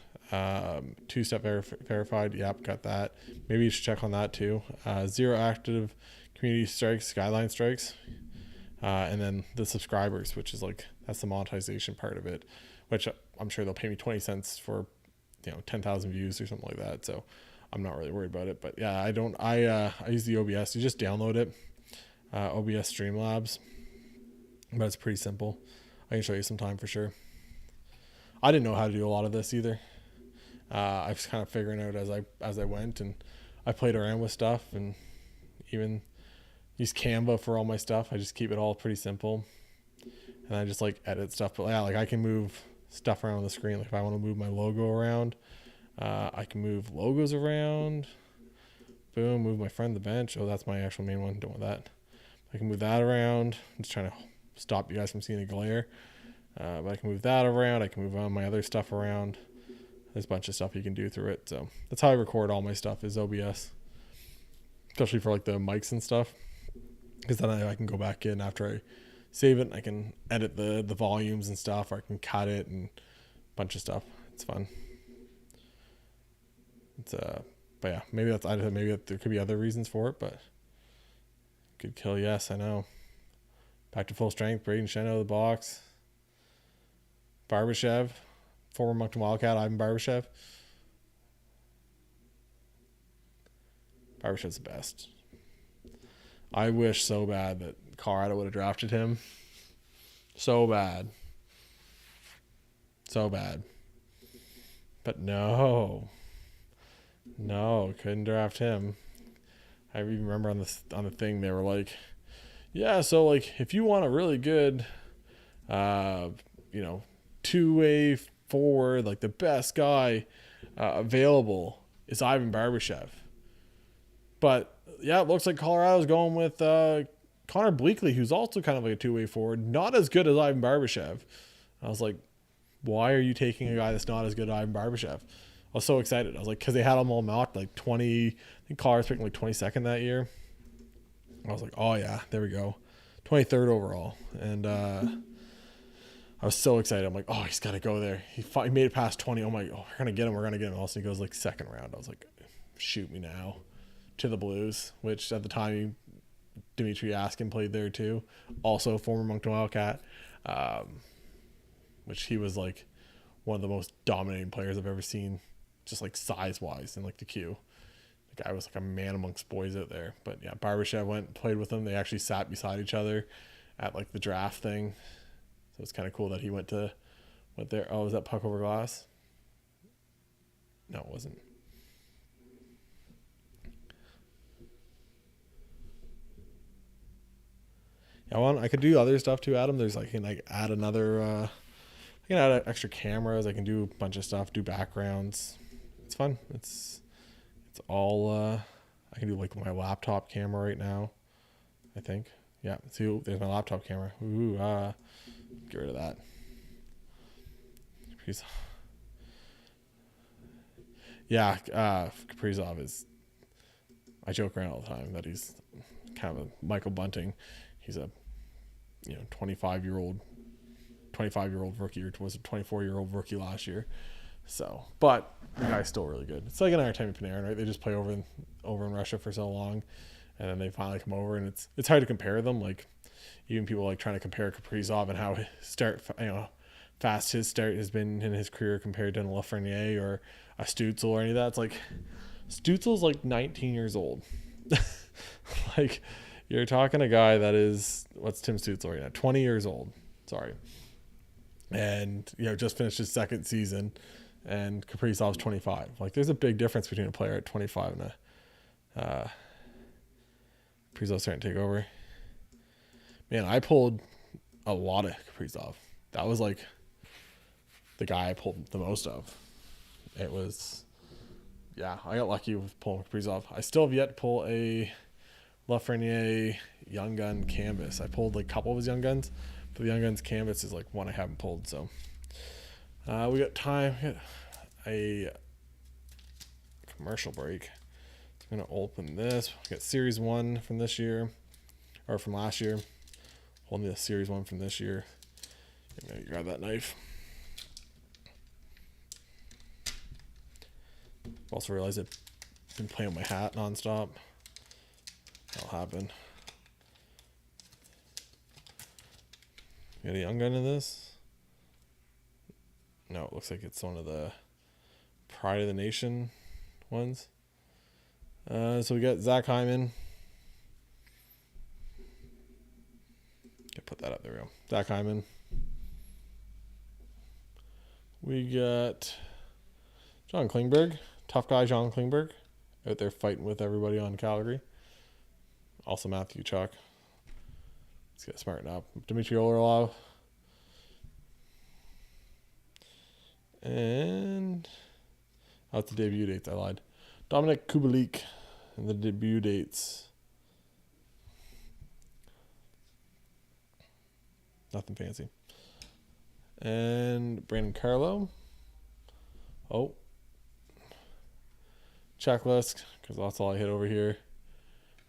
Two-step verified. Yep, got that. Maybe you should check on that too. 0 active community strikes, skyline strikes, and then the subscribers, which is like that's the monetization part of it, which I'm sure they'll pay me 20 cents for 10,000 views or something like that. So I'm not really worried about it. But yeah, I use the OBS. You just download it, OBS Streamlabs, but it's pretty simple. I can show you some time for sure. I didn't know how to do a lot of this either. I was kind of figuring out as I went, and I played around with stuff and even use Canva for all my stuff. I just keep it all pretty simple, and I just like edit stuff. But yeah, like I can move stuff around on the screen. Like if I want to move my logo around, I can move logos around. Boom, move my friend the bench. Oh, that's my actual main one. Don't want that. I can move that around. I'm just trying to stop you guys from seeing the glare. But I can move that around. I can move all my other stuff around. There's a bunch of stuff you can do through it. So that's how I record all my stuff is OBS, especially for like the mics and stuff. Because then I can go back in after I save it. And I can edit the volumes and stuff, or I can cut it and a bunch of stuff. It's fun. It's but yeah, maybe there could be other reasons for it, but good kill. Yes, I know. Back to full strength. Braden Shen out of the box. Barbashev, former Moncton Wildcat, Ivan Barbashev. Barbashev's the best. I wish so bad that Colorado would have drafted him. So bad. So bad. But no, couldn't draft him. I even remember on the thing they were like, yeah, so like if you want a really good, two-way forward, like the best guy available is Ivan Barbashev. But yeah, it looks like Colorado's going with Connor Bleakley, who's also kind of like a two-way forward, not as good as Ivan Barbashev. I was like, why are you taking a guy that's not as good as Ivan Barbashev? I was so excited. I was like, because they had them all mocked like 20. I think Colorado's picking like 22nd that year. I was like, oh yeah, there we go, 23rd overall, and I was so excited. I'm like, oh, he's got to go there. He made it past 20. Oh my, we're gonna get him. All of a sudden he goes like second round. I was like, shoot me now, to the Blues, which at the time Dimitri Askin played there too, also former Moncton Wildcat, which he was like one of the most dominating players I've ever seen, just like size wise and like the Q. The guy was like a man amongst boys out there. But yeah, Barbashev went and played with him. They actually sat beside each other at like the draft thing. So it's kind of cool that he went there. Oh, was that puck over glass? No, it wasn't. Yeah, I could do other stuff too, Adam. There's like, I can add another, I can add extra cameras. I can do a bunch of stuff, do backgrounds. It's fun. It's all, I can do like my laptop camera right now, I think. Yeah, see, there's my laptop camera. Ooh, get rid of that. Yeah, Kaprizov is, I joke around all the time that he's kind of a Michael Bunting. He's a 25-year-old rookie, or was it 24-year-old rookie last year. So, but the guy's still really good. It's like an Artemi Panarin, right? They just play over in Russia for so long, and then they finally come over, and it's hard to compare them. Like even people like trying to compare Kaprizov and how fast his start has been in his career compared to a Lafreniere or a Stützle or any of that. It's like Stützle's like 19 years old. Like you're talking a guy that is, what's Tim Stützle right now? 20 years old. Sorry. And just finished his second season, and Kaprizov's 25. Like there's a big difference between a player at 25 and Kaprizov's starting to take over. Man, I pulled a lot of Kaprizov. That was like the guy I pulled the most of. It was yeah, I got lucky with pulling Kaprizov. I still have yet to pull a Lafreniere Young Gun Canvas. I pulled like a couple of his Young Guns, but the Young Guns Canvas is like one I haven't pulled. So we got time. We got a commercial break. I'm going to open this. We got Series 1 from this year, or from last year. Holding the Series 1 from this year. I'm going to grab that knife. Also realized I've been playing with my hat nonstop. That'll happen. Got a Young Gun in this? No, it looks like it's one of the Pride of the Nation ones. So we got Zach Hyman. Put that up. There we go. Zach Hyman. We got John Klingberg. Tough guy John Klingberg. Out there fighting with everybody on Calgary. Also Matthew Chuck. Let's get smartened up. Dmitry Orlov. And that's the debut dates. I lied. Dominic Kubalik. And the debut dates. Nothing fancy. And Brandon Carlo. Oh. Checklist, because that's all I hit over here.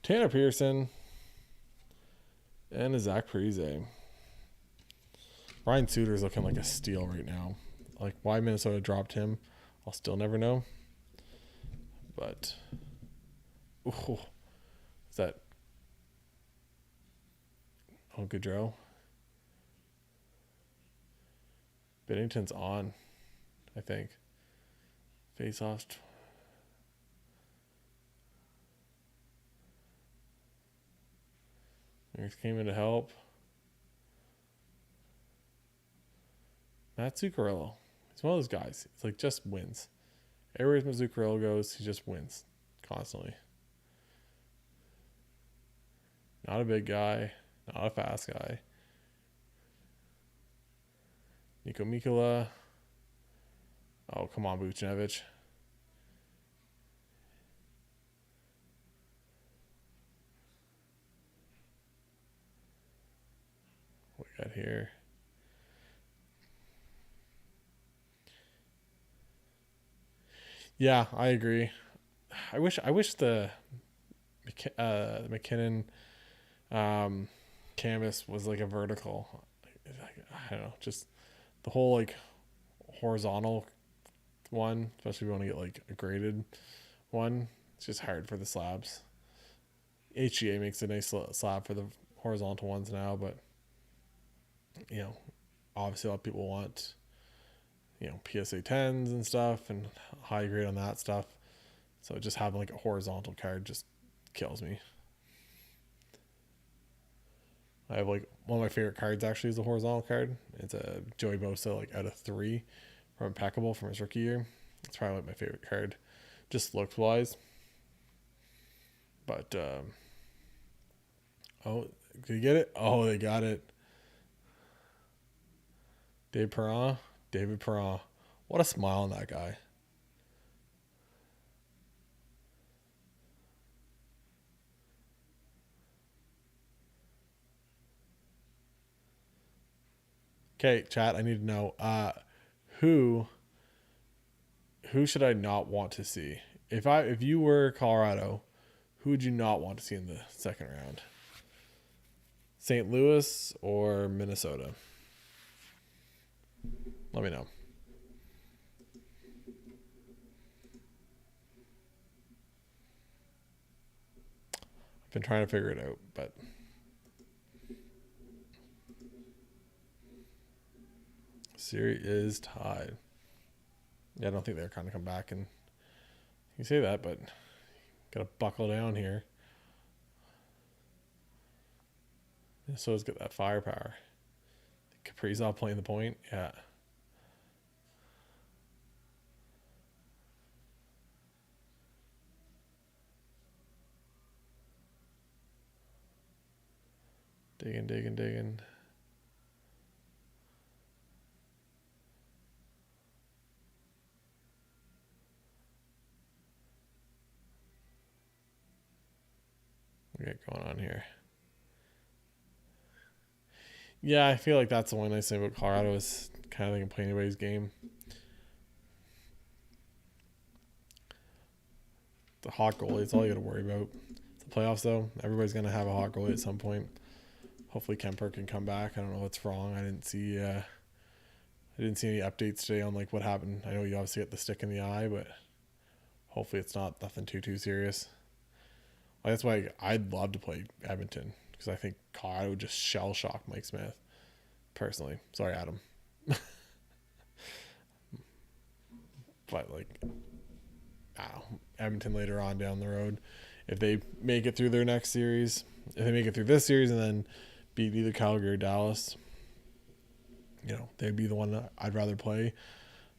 Tanner Pearson. And a Zach Parise. Ryan Suter's looking like a steal right now. Like, why Minnesota dropped him, I'll still never know. But, ooh, is that, oh, Gaudreau. Binnington's on, I think. Face-offs. Came in to help. Matt Zuccarello. He's one of those guys. It's like just wins. Everywhere Zuccarello goes, he just wins constantly. Not a big guy. Not a fast guy. Niko Mikula. Oh, come on, Vucinovic. What we got here? Yeah, I agree. I wish the McKinnon canvas was like a vertical. I don't know, just the whole like horizontal one, especially if you want to get like a graded one. It's just hard for the slabs. HGA makes a nice slab for the horizontal ones now, but you know, obviously a lot of people want, you know, PSA 10s and stuff and high grade on that stuff. So just having like a horizontal card just kills me. I have like one of my favorite cards actually is a horizontal card. It's a Joey Bosa like out of 3 from Impeccable from his rookie year. It's probably like my favorite card, just looks wise. But oh, did you get it? Oh, they got it. David Perron. What a smile on that guy. Okay, chat, I need to know who should I not want to see? If you were Colorado, who would you not want to see in the second round? St. Louis or Minnesota? Let me know. I've been trying to figure it out, but series is tied. Yeah, I don't think they're kind of come back, and you say that, but gotta buckle down here. Minnesota's got that firepower. Kaprizov playing the point, yeah. Digging. we got going on here? Yeah, I feel like that's the one nice thing about Colorado is kind of they can play anybody's game. The hot goalie, it's all you got to worry about. It's the playoffs, though. Everybody's going to have a hot goalie at some point. Hopefully Kemper can come back. I don't know what's wrong. I didn't see any updates today on like what happened. I know you obviously got the stick in the eye, but hopefully it's not nothing too serious. Like, that's why I'd love to play Edmonton because I think Colorado would just shell shock Mike Smith. Personally, sorry, Adam. But like, Edmonton later on down the road, if they make it through their next series, if they make it through this series and then beat either Calgary or Dallas, they'd be the one that I'd rather play.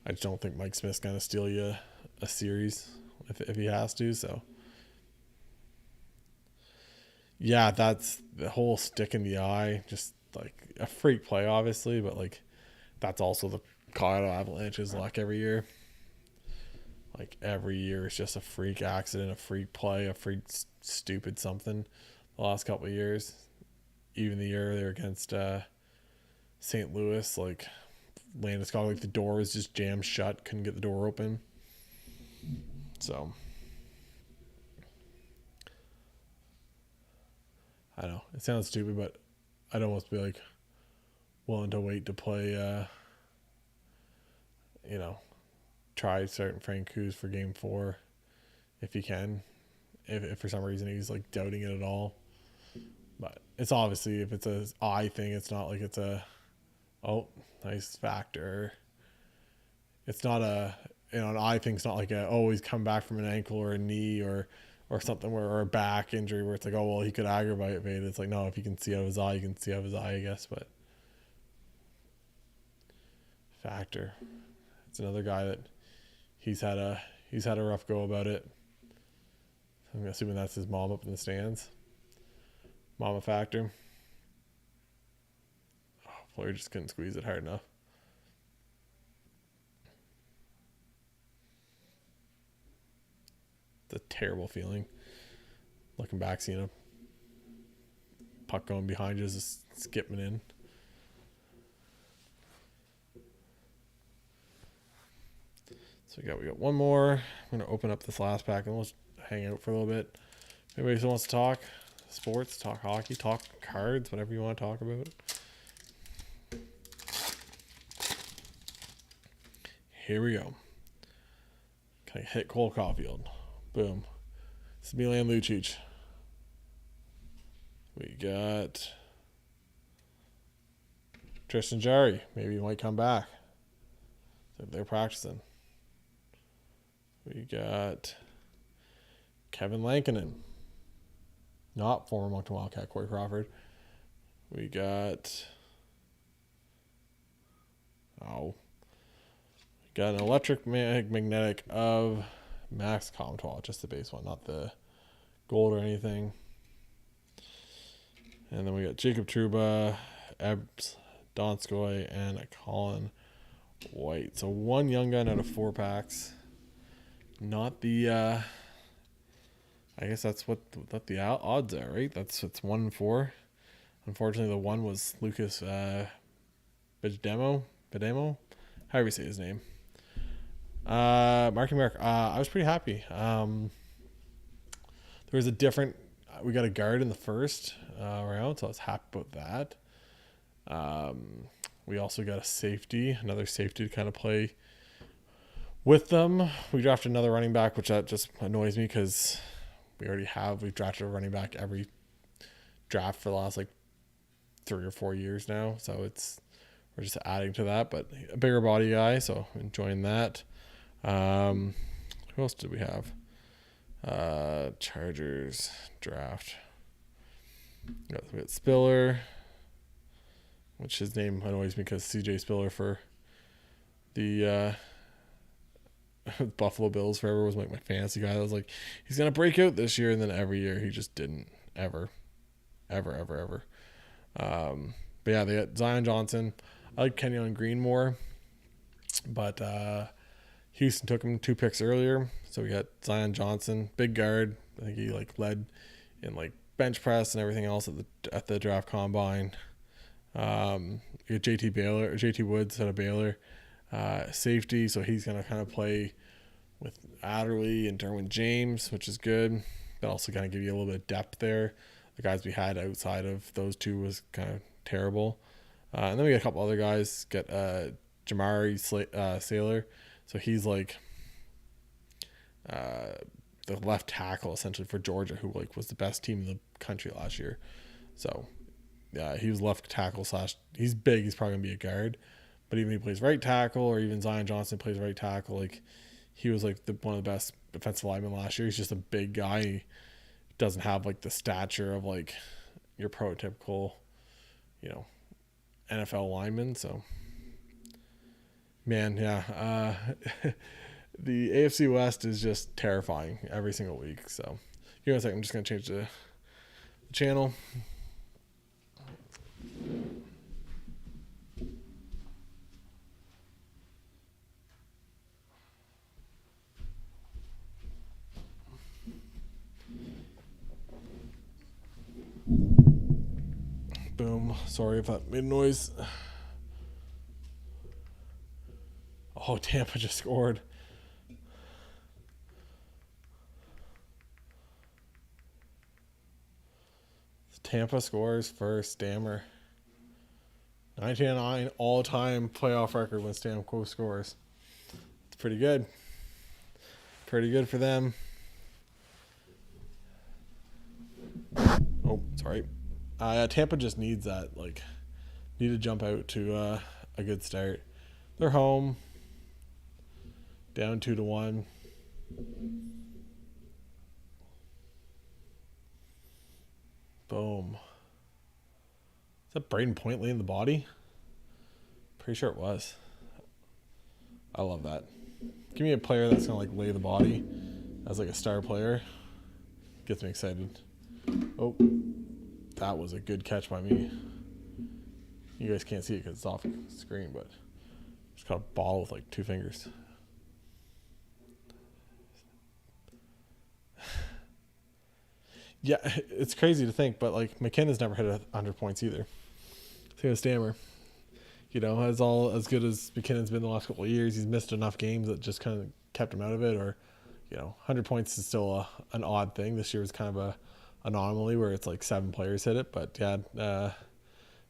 I just don't think Mike Smith's gonna steal you a series if he has to. So yeah, that's the whole stick in the eye, just like a freak play, obviously, but like that's also the Colorado Avalanche's luck every year. Like every year it's just a freak accident, a freak play, a freak stupid something. The last couple of years, even the year they were against St. Louis, like Landeskog, like the door was just jammed shut, couldn't get the door open. So I don't know, it sounds stupid, but I'd almost be like willing to wait to play try starting Frank Coos for game 4 if he can. If for some reason he's like doubting it at all. But it's obviously, if it's a eye thing, it's not like it's a nice factor. It's not an eye thing. It's not like he's come back from an ankle or a knee or something or a back injury where it's like, he could aggravate it. It's like, no, if you can see out of his eye, you can see out of his eye, I guess. But factor, it's another guy that he's had a rough go about it. I'm assuming that's his mom up in the stands. Mama factor. Player just couldn't squeeze it hard enough. It's a terrible feeling. Looking back, seeing a puck going behind you, just skipping in. So we got one more. I'm gonna open up this last pack and we'll hang out for a little bit. Anybody who wants to talk sports, talk hockey, talk cards, whatever you want to talk about. Here we go. Can I hit Cole Caulfield? Boom. It's Milan Lucic. We got Tristan Jarry. Maybe he might come back. They're practicing. We got Kevin Lankinen. Not former Moncton Wildcat, Corey Crawford. We got an electric magnetic of Max Comtois, just the base one, not the gold or anything. And then we got Jacob Trouba, Ebbs, Donskoy, and a Colin White. So one young gun out of 4 packs. Not the I guess that's what the odds are, right? It's 1 in 4. Unfortunately, the one was Lucas Bedemo, however you say his name. Marky Mark. I was pretty happy. There was we got a guard in the first round, so I was happy about that. We also got another safety to kind of play with them. We drafted another running back, which that just annoys me because we've drafted a running back every draft for the last 3 or 4 years now. So we're just adding to that, but a bigger body guy, so enjoying that. Who else did we have? Chargers draft. We got Spiller, which his name annoys me because CJ Spiller for the Buffalo Bills forever was my fantasy guy. I was like, he's gonna break out this year, and then every year he just didn't ever. But yeah, they got Zion Johnson. I like Kenyon Green more, but Houston took him 2 picks earlier, so we got Zion Johnson, big guard. I think he led in bench press and everything else at the draft combine. You got JT Woods out of Baylor, safety, so he's gonna kind of play with Adderley and Derwin James, which is good. But also kind of give you a little bit of depth there. The guys we had outside of those two was kind of terrible. And then we got a couple other guys. Get Jamari Sailor, so he's like the left tackle essentially for Georgia, who like was the best team in the country last year. So yeah, he was left tackle / he's big. He's probably gonna be a guard, but even if he plays right tackle, or even Zion Johnson plays right tackle, like he was like one of the best defensive linemen last year. He's just a big guy. He doesn't have like the stature of like your prototypical, NFL lineman. So man, yeah, the AFC West is just terrifying every single week. So give me a second. I'm just gonna change the channel. Boom. Sorry if that made noise. Oh, Tampa just scored. Tampa scores for Stammer. 19-9 all-time playoff record when Stamkos scores. It's pretty good. Pretty good for them. Oh, sorry. Tampa just needs that, need to jump out to a good start. They're home. Down 2-1. Boom. Is that Braden Point laying the body? Pretty sure it was. I love that. Give me a player that's going to lay the body as a star player. Gets me excited. Oh, that was a good catch by me. You guys can't see it because it's off screen, but just got a ball with 2 fingers. Yeah, it's crazy to think, but McKinnon's never hit 100 points either. Same with Stammer. As good as McKinnon's been the last couple of years, he's missed enough games that just kind of kept him out of it. Or, 100 points is still an odd thing. This year was kind of a anomaly where it's 7 players hit it. But yeah,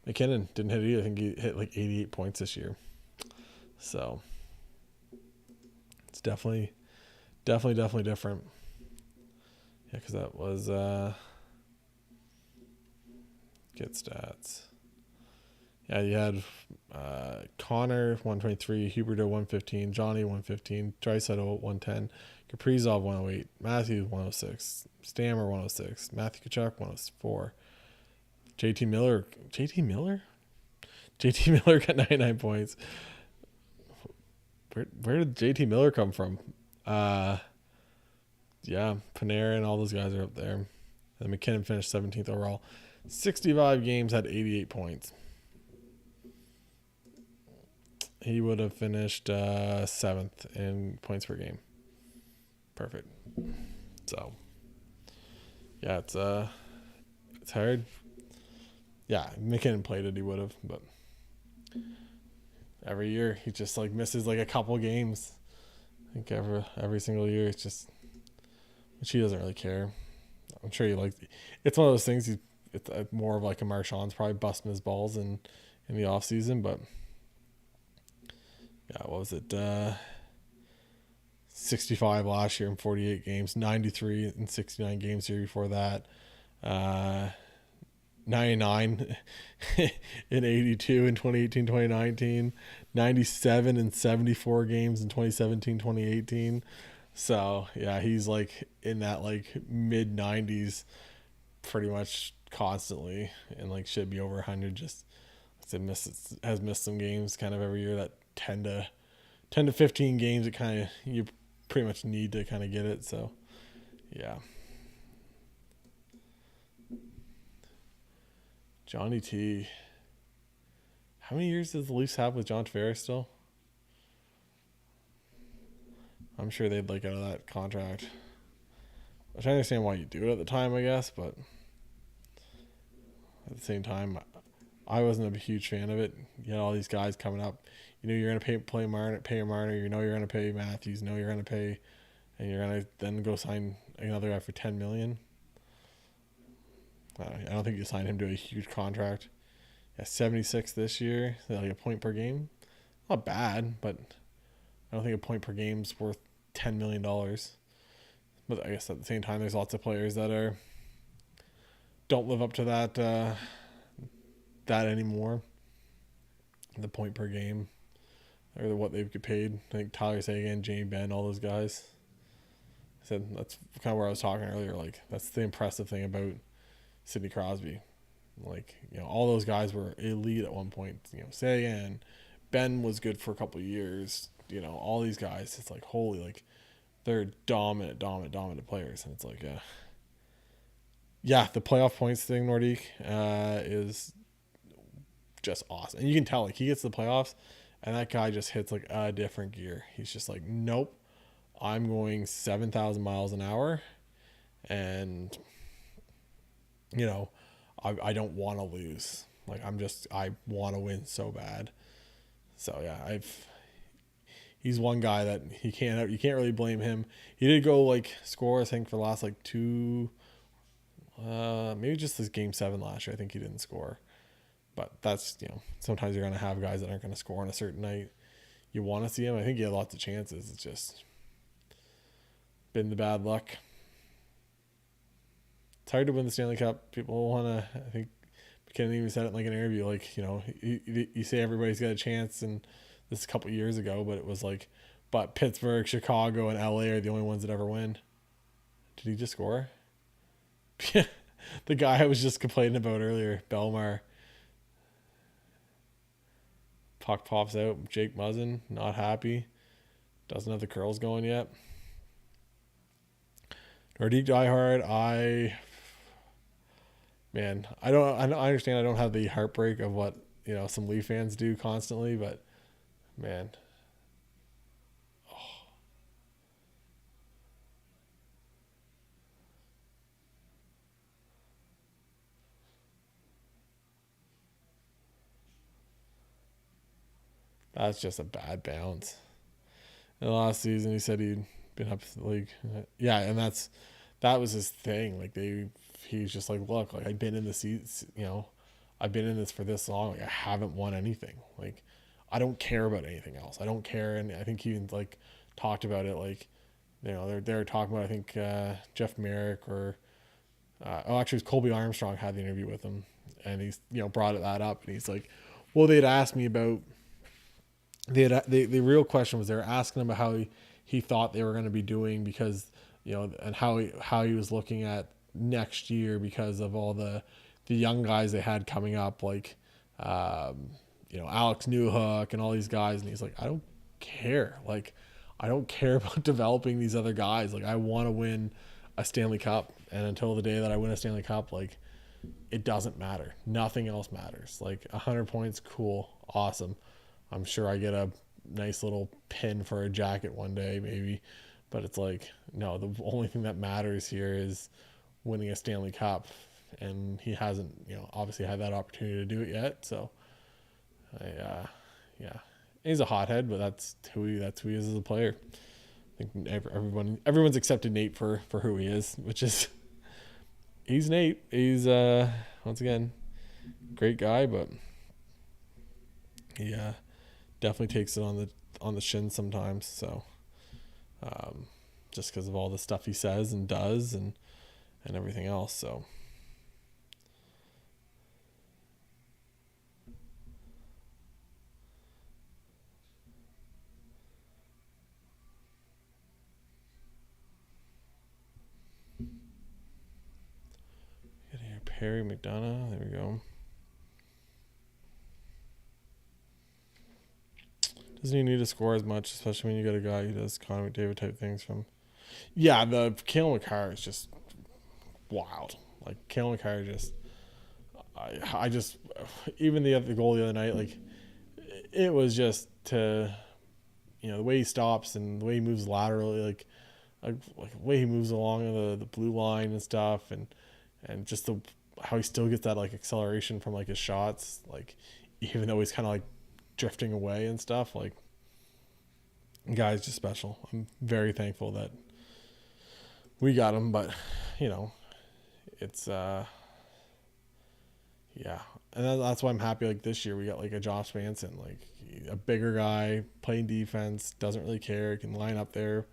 McKinnon didn't hit it either. I think he hit 88 points this year. So it's definitely different. Yeah, because that was get stats. Yeah, you had Connor 123, Huberto 115, Johnny 115, Draisaitl 110, Kaprizov 108, Matthews 106, Stammer 106, Matthew Tkachuk 104, JT Miller got 99 points. Where did JT Miller come from? Yeah, Panarin, all those guys are up there. And McKinnon finished 17th overall. 65 games, had 88 points. He would have finished 7th in points per game. Perfect. So, yeah, it's hard. Yeah, McKinnon played it, he would have, but every year he just misses a couple games. I think every single year. It's just, which he doesn't really care. I'm sure it's one of those things. It's more of a Marchand's probably busting his balls in the off season, but yeah, what was it? 65 last year in 48 games, 93 in 69 games here before that, 99 in 82 in 2018, 2019, 97 in 74 games in 2017, 2018. So yeah, he's in that mid 90s pretty much constantly, and should be over 100. Just has missed some games kind of every year. That 10 to 15 games, it kind of, you pretty much need to kind of get it. So yeah. Johnny T. How many years does the Leafs have with John Tavares still? I'm sure they'd out of that contract. Which I understand why you do it at the time, I guess, but at the same time, I wasn't a huge fan of it. You had all these guys coming up. You know you're going to pay Marner. You know you're going to pay Matthews. You know you're going to pay, and you're going to then go sign another guy for $10 million. I don't think you sign him to a huge contract. Yeah, 76 this year, like a point per game. Not bad, but I don't think a point per game's worth $10 million. But I guess at the same time, there's lots of players that don't live up to that anymore. The point per game, or what they've get paid. I think Tyler Seguin, Jamie Benn, all those guys. I said that's kind of where I was talking earlier. Like that's the impressive thing about Sidney Crosby. Like, you know, all those guys were elite at one point. You know, Seguin, Ben was good for a couple of years. You know, all these guys, it's like, holy, like, they're dominant players. And it's like, yeah, the playoff points thing, Nordique, is just awesome. And you can tell, like, he gets to the playoffs, and that guy just hits, like, a different gear. He's just like, nope, I'm going 7,000 miles an hour, and, you know, I don't want to lose. Like, I want to win so bad. So, yeah, he's one guy that you can't really blame him. He did go, like, score, I think, for the last, like, two, maybe just this game 7 last year. I think he didn't score. But that's, you know, sometimes you're going to have guys that aren't going to score on a certain night. You want to see him. I think he had lots of chances. It's just been the bad luck. It's hard to win the Stanley Cup. People want to, I think McKinnon even said it in like an interview, like, you know, you say everybody's got a chance, and this is a couple of years ago, but it was like, but Pittsburgh, Chicago, and LA are the only ones that ever win. Did he just score? The guy I was just complaining about earlier, Belmar. Puck pops out. Jake Muzzin, not happy. Doesn't have the curls going yet. Nordique Diehard, I understand I don't have the heartbreak of what, you know, some Leaf fans do constantly, but man. Oh. That's just a bad bounce. In the last season, he said he'd been up to the league. Yeah, and that was his thing. Like he's just like, look, like I've been in the seats, you know, I've been in this for this long. Like I haven't won anything. Like I don't care about anything else. I don't care. And I think he even like talked about it. Like, you know, they're talking about, I think Jeff Merrick or actually it was Colby Armstrong had the interview with him, and he's, you know, brought that up, and he's like, well, they'd asked me about. The real question was they were asking him about how he thought they were going to be doing, because, you know, and how he was looking at next year because of all the young guys they had coming up, like you know, Alex Newhook and all these guys, and he's like, I don't care. Like, I don't care about developing these other guys. Like, I want to win a Stanley Cup, and until the day that I win a Stanley Cup, like, it doesn't matter. Nothing else matters. Like 100 points, cool, awesome. I'm sure I get a nice little pin for a jacket one day, maybe. But it's like, no, the only thing that matters here is winning a Stanley Cup. And he hasn't, you know, obviously had that opportunity to do it yet. So, yeah. He's a hothead, but that's who he is as a player. I think everyone's accepted Nate for who he is, which is, he's Nate. He's, once again, great guy, but he definitely takes it on the shin sometimes. So, just because of all the stuff he says and does and everything else. So, get here, Perry McDonough. There we go. Doesn't he need to score as much, especially when you got a guy who does Connor McDavid type things from? Yeah, the Cale Makar is just wild. Like Cale Makar just, I just, even the goal the other night, like it was just to, you know, the way he stops and the way he moves laterally, like the way he moves along the blue line and stuff, and just the how he still gets that like acceleration from like his shots, like even though he's kind of like drifting away and stuff. Like, guy's just special. I'm very thankful that we got him, but you know, it's yeah, and that's why I'm happy. Like this year, we got like a Josh Manson, like a bigger guy playing defense, doesn't really care, can line up there,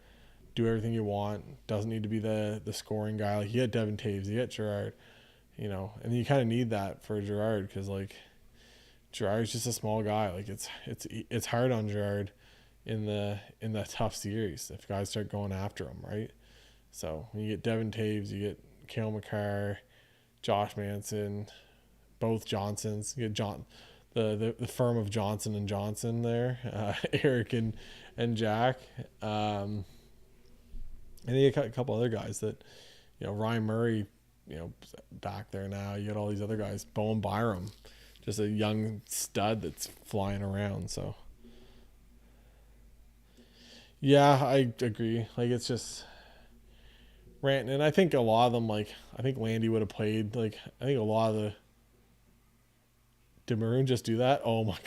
do everything you want, doesn't need to be the scoring guy. Like you got Devin Taves, you got Gerard, you know, and you kind of need that for Gerard because like Gerard's just a small guy. Like it's hard on Gerard in the tough series if guys start going after him, right? So when you get Devin Taves, you get Cale Makar, Josh Manson, both Johnsons. You get the firm of Johnson and Johnson there, Eric and Jack, and then you got a couple other guys that, you know, Ryan Murray, you know, back there now. You got all these other guys, Bowen Byram, just a young stud that's flying around. So yeah, I agree. Like it's just ranting, and I think a lot of them, like I think Landy would have played. Like I think a lot of the did Maroon just do that? Oh my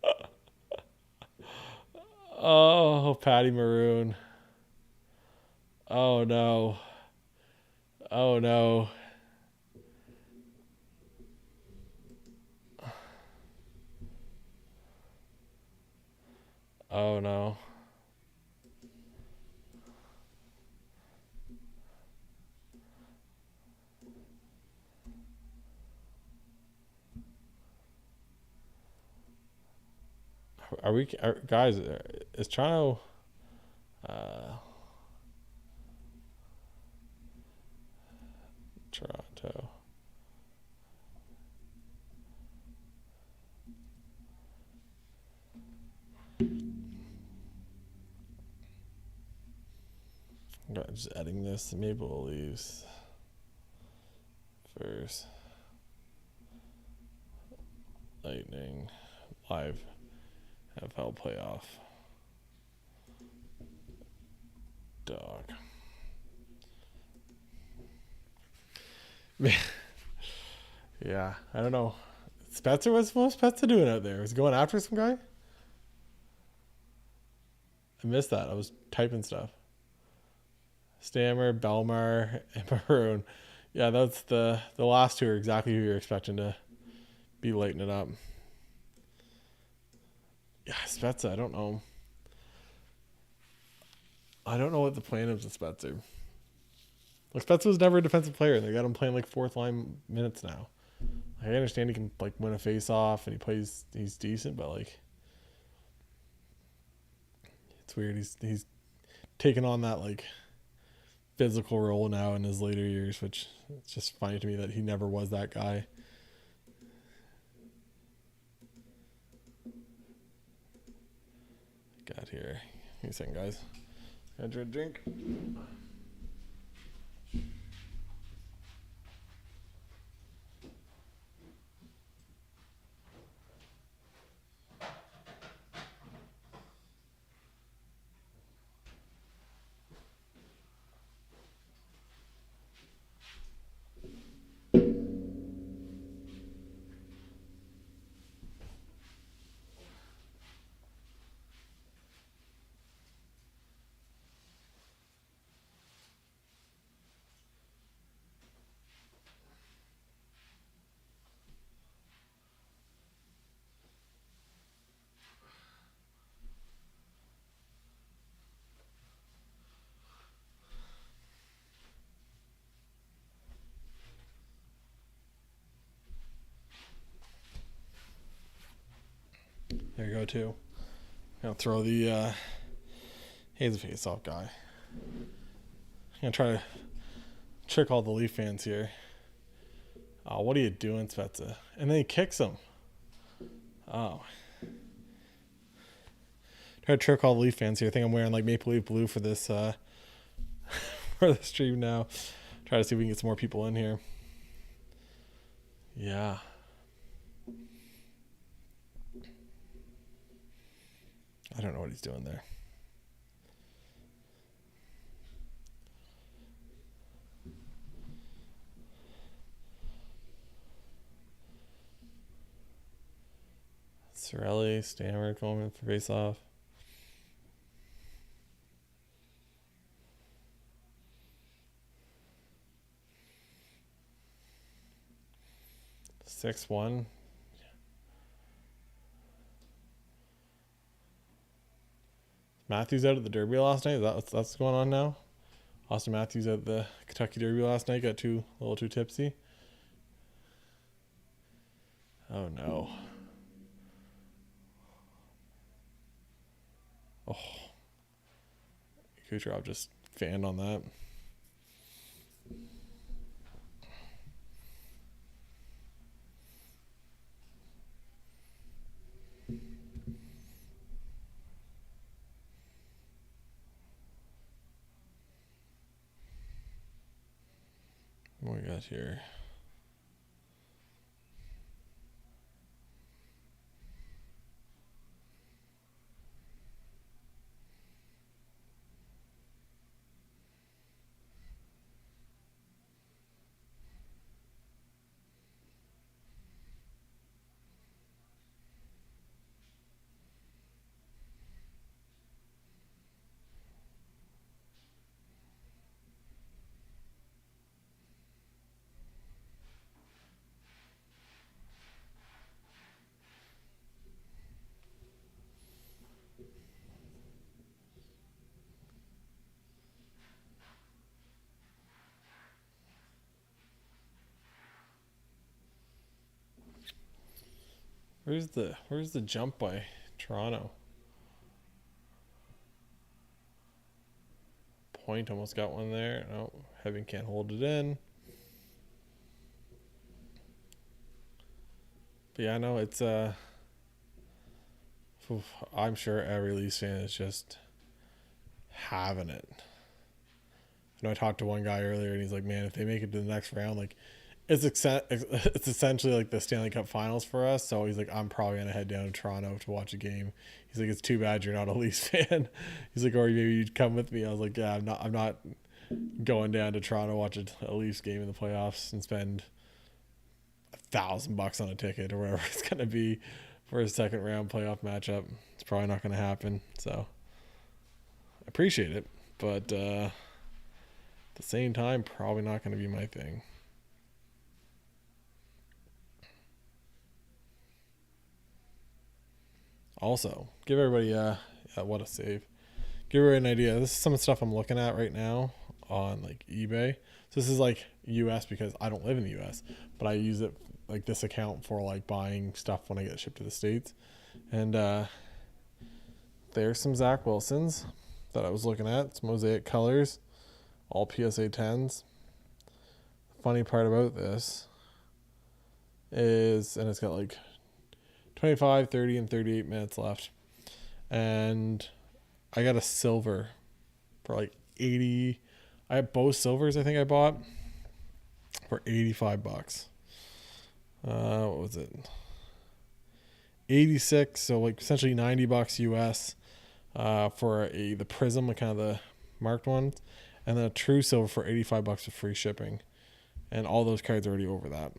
god! Oh, Patty Maroon. Oh no! Oh no! Oh no! Guys? Is Toronto? Uh, Toronto. Just adding this. Maple Leafs first. Lightning live NFL playoff. Dog. Yeah, I don't know. Spezza, what's Spezza doing out there? Was he going after some guy? I missed that. I was typing stuff. Stammer, Belmar, and Maroon. Yeah, that's the last two are exactly who you're expecting to be lighting it up. Yeah, Spezza, I don't know. I don't know what the plan is with Spezza. Like Spezza was never a defensive player, and they got him playing like fourth line minutes now. I understand he can like win a face off and he's decent, but like it's weird. He's taken on that like physical role now in his later years, which it's just funny to me that he never was that guy. Got here. Give me a second, guys. Got a drink. There you go, too. I'll throw the he's a face-off guy. I'm gonna try to trick all the Leaf fans here. Oh, what are you doing, Spezza? And then he kicks him. Oh. Try to trick all the Leaf fans here. I think I'm wearing like Maple Leaf blue for this for the stream now. Try to see if we can get some more people in here. Yeah. I don't know what he's doing there. Sorelli, Stammer going for face off. Six one. Matthews out at the Derby last night. Is that that's going on now? Austin Matthews at the Kentucky Derby last night got a little too tipsy. Oh no. Oh. Kucherov just fanned on that. What we got here? Where's the jump by Toronto? Point almost got one there. No, Heaven can't hold it in. But yeah, no, it's I'm sure every Leafs fan is just having it. I know I talked to one guy earlier and he's like, man, if they make it to the next round, like it's essentially like the Stanley Cup Finals for us. So he's like, I'm probably gonna head down to Toronto to watch a game. He's like, it's too bad you're not a Leafs fan. He's like, or maybe you'd come with me. I was like, yeah, I'm not going down to Toronto to watch a Leafs game in the playoffs and spend $1,000 on a ticket or whatever it's gonna be for a second round playoff matchup. It's probably not gonna happen. So I appreciate it, but at the same time, probably not gonna be my thing. Also, give everybody what a save. Give everybody an idea. This is some stuff I'm looking at right now on like eBay. So this is like US because I don't live in the US, but I use it like this account for like buying stuff when I get shipped to the States. And there's some Zach Wilsons that I was looking at. It's mosaic colors, all PSA 10s. Funny part about this is, and it's got like 25, 30, and 38 minutes left. And I got a silver for like 80. I have both silvers I think I bought for $85. What was it? 86, so like essentially $90 US for the Prism, like kind of the marked ones. And then a true silver for $85 with free shipping. And all those cards are already over that.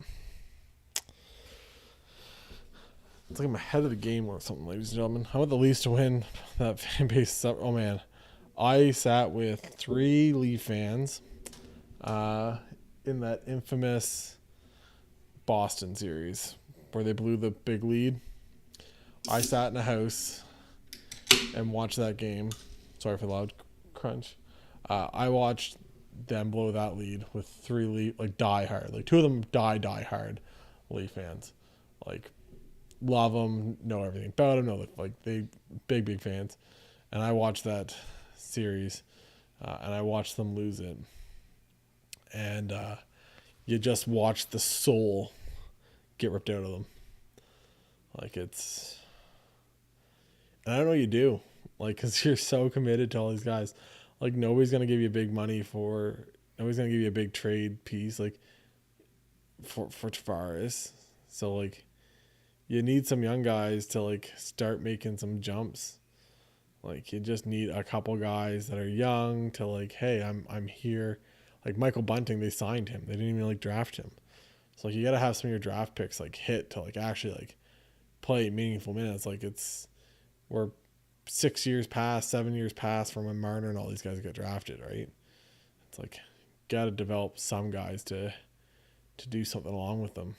It's like I'm ahead of the game or something, ladies and gentlemen. I want the Leafs to win. That fan base. Oh, man. I sat with 3 Leaf fans in that infamous Boston series where they blew the big lead. I sat in a house and watched that game. Sorry for the loud crunch. I watched them blow that lead with 3 Leaf, like die hard. Like 2 of them die hard Leaf fans. Like love them, know everything about them, know like they big fans. And I watched that series and I watched them lose it. And you just watch the soul get ripped out of them. Like it's, and I don't know what you do, like, because you're so committed to all these guys. Like nobody's gonna give you nobody's gonna give you a big trade piece like for Tavares. So like you need some young guys to like start making some jumps. Like you just need a couple guys that are young to like, hey, I'm here. Like Michael Bunting, they signed him. They didn't even like draft him. So like you gotta have some of your draft picks like hit to like actually like play meaningful minutes. Like we're 6 years past, 7 years past from when Marner and all these guys got drafted, right? It's like, got to develop some guys to do something along with them.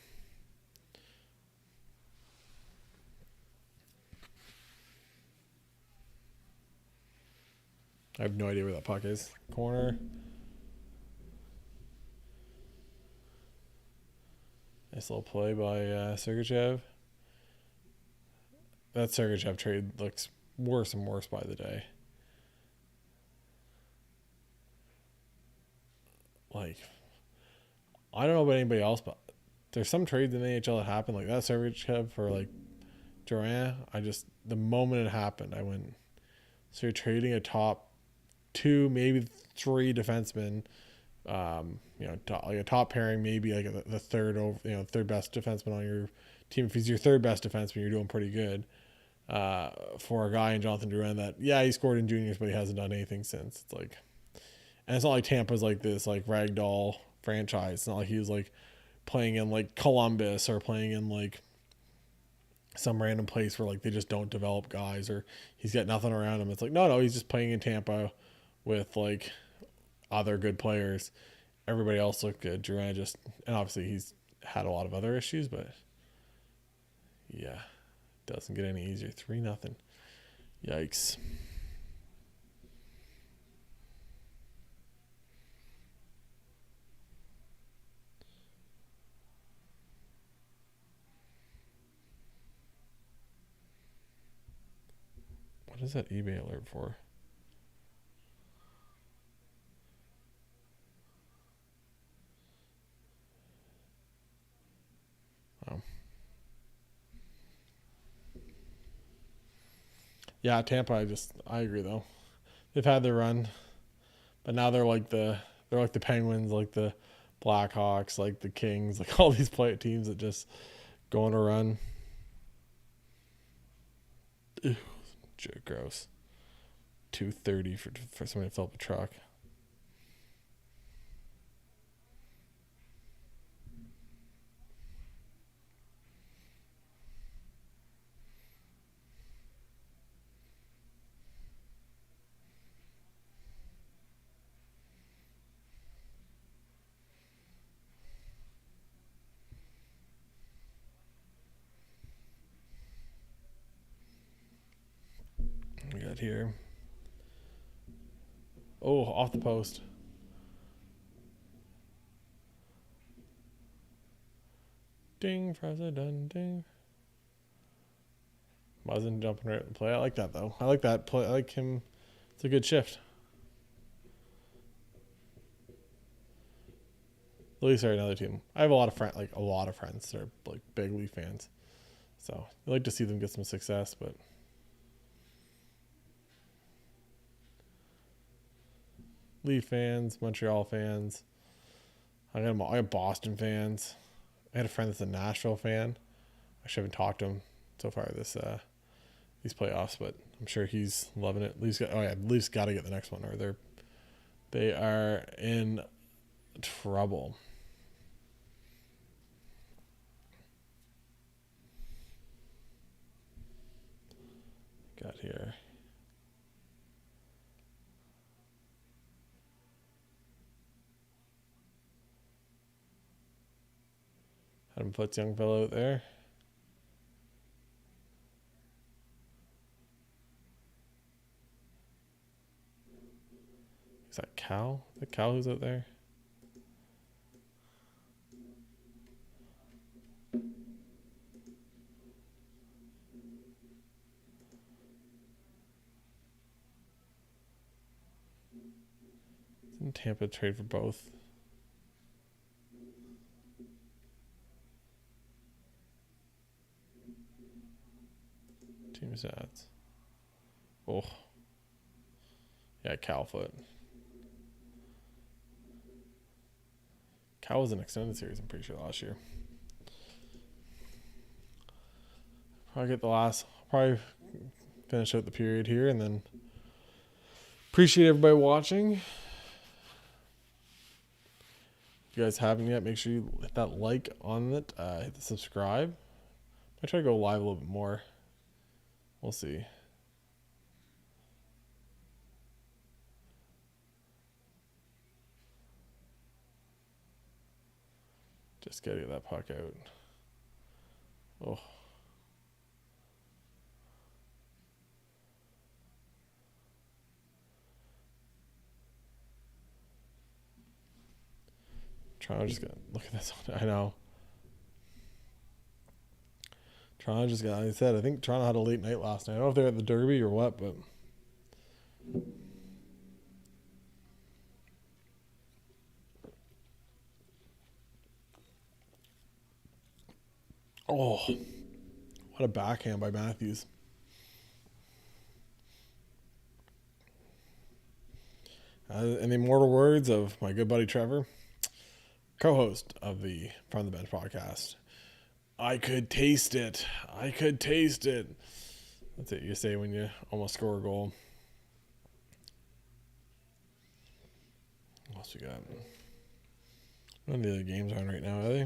I have no idea where that puck is. Corner. Nice little play by Sergachev. That Sergachev trade looks worse and worse by the day. Like, I don't know about anybody else, but there's some trades in the NHL that happen like that Sergachev for like Durant. The moment it happened, I went, so you're trading a top 2, maybe 3 defensemen, like a top pairing, maybe like the third over, third best defenseman on your team. If he's your third best defenseman, you're doing pretty good. For a guy in Jonathan Drouin that, he scored in juniors, but he hasn't done anything since. It's like, and it's not like Tampa's like this like ragdoll franchise. It's not like he was like playing in like Columbus or playing in like some random place where like they just don't develop guys or he's got nothing around him. It's like, no, he's just playing in Tampa with like other good players. Everybody else looked good. Drouin and obviously he's had a lot of other issues, but yeah, doesn't get any easier. 3-0. Yikes. What is that eBay alert for? Oh. Yeah, Tampa, I agree though. They've had their run, but now they're like the Penguins, like the Blackhawks, like the Kings, like all these teams that just go on a run. Ew, gross. 230 for somebody to fill up a truck. We got here. Oh, off the post. Ding, President, ding. Muzzin jumping right at the play. I like that though. I like that play. I like him. It's a good shift. The Leafs are another team. I have a lot of friends that are like big Leaf fans. So I like to see them get some success, but Leaf fans, Montreal fans. I got Boston fans. I had a friend that's a Nashville fan. I actually haven't talked to him so far these playoffs, but I'm sure he's loving it. Leafs got to get the next one, or they are in trouble. Got here. Had him put young fellow out there. Is that Cal? The Cal who's out there? Didn't Tampa trade for both? Team stats. Oh. Yeah, Cal foot. Cal was an extended series, I'm pretty sure, last year. Probably finish out the period here and then appreciate everybody watching. If you guys haven't yet, make sure you hit that like on it, hit the subscribe. I try to go live a little bit more. We'll see. Just gotta get that puck out. Oh. Toronto just got, look at this one. I know. Toronto just got, like I said, I think Toronto had a late night last night. I don't know if they're at the Derby or what, but. Oh, what a backhand by Matthews. In the immortal words of my good buddy Trevor, co-host of the From the Bench podcast, I could taste it. I could taste it. That's it you say when you almost score a goal. What else we got? None of the other games are on right now, are they? I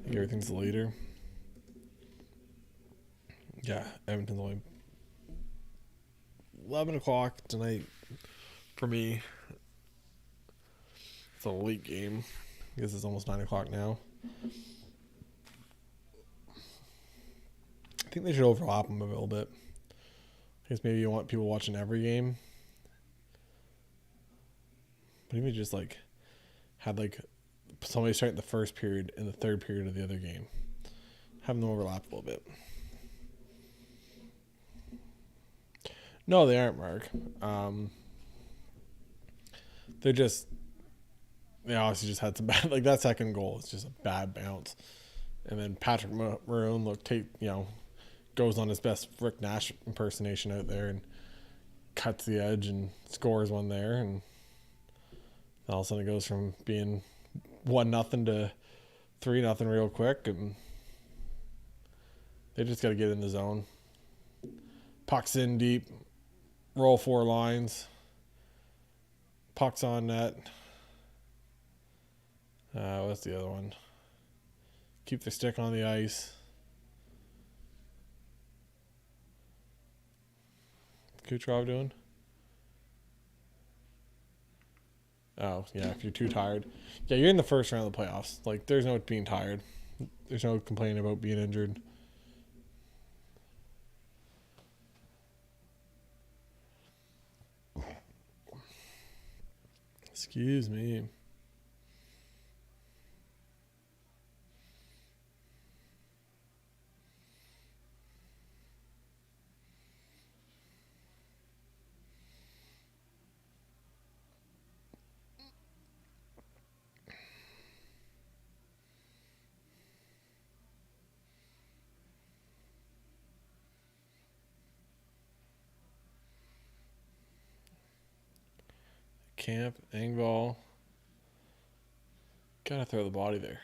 think everything's later. Yeah, Edmonton's only 11 o'clock tonight for me. It's a late game. I guess it's almost 9 o'clock now. I think they should overlap them a little bit. I guess maybe you want people watching every game. But even just like had like somebody start the first period and the third period of the other game. Have them overlap a little bit. No, they aren't, Mark. They're just, they obviously just had some bad, like that second goal is just a bad bounce. And then Patrick Maroon goes on his best Rick Nash impersonation out there and cuts the edge and scores one there. And all of a sudden it goes from being 1-0 to 3-0 real quick. And they just got to get in the zone. Puck's in deep. Roll 4 lines. Puck's on net. What's the other one? Keep the stick on the ice. Kucherov doing? Oh, yeah, if you're too tired. Yeah, you're in the first round of the playoffs. Like, there's no being tired. There's no complaining about being injured. Excuse me. Camp, Engvall. Gotta throw the body there.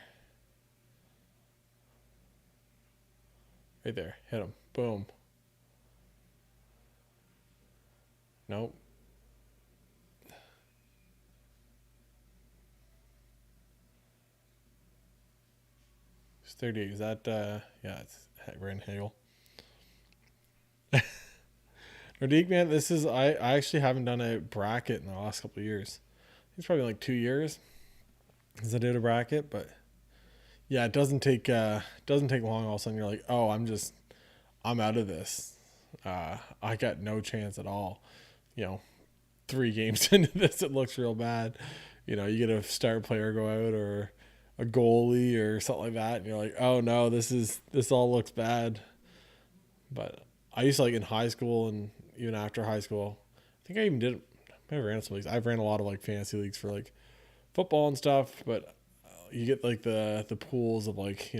Right there. Hit him. Boom. Nope. It's 38. Is that, yeah, it's Brandon Hagel. Nordique, man, this is, I actually haven't done a bracket in the last couple of years. It's probably like 2 years since I did a bracket, but yeah, it doesn't take long. All of a sudden you're like, oh, I'm out of this. I got no chance at all. 3 games into this, it looks real bad. You get a star player go out or a goalie or something like that, and you're like, oh no, this all looks bad. But I used to, like, in high school and even after high school, I think I even did. I ran some leagues. I've ran a lot of like fantasy leagues for like football and stuff, but you get like the pools of like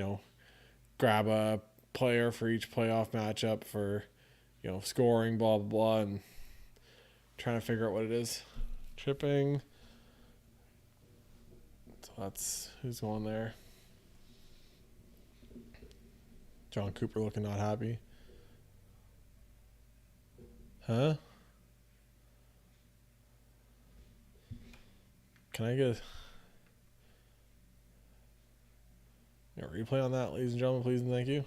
grab a player for each playoff matchup for scoring, blah blah blah, and trying to figure out what it is. Tripping. So that's who's going there. John Cooper looking not happy. Huh? Can I get a replay on that, ladies and gentlemen, please and thank you?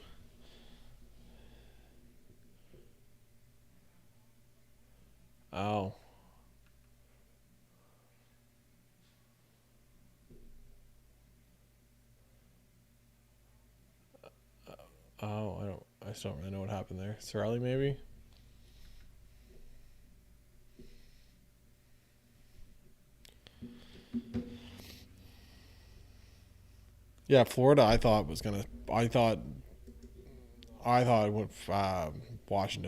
I just don't really know what happened there. Cirelli, maybe? Yeah, Florida. I thought Washington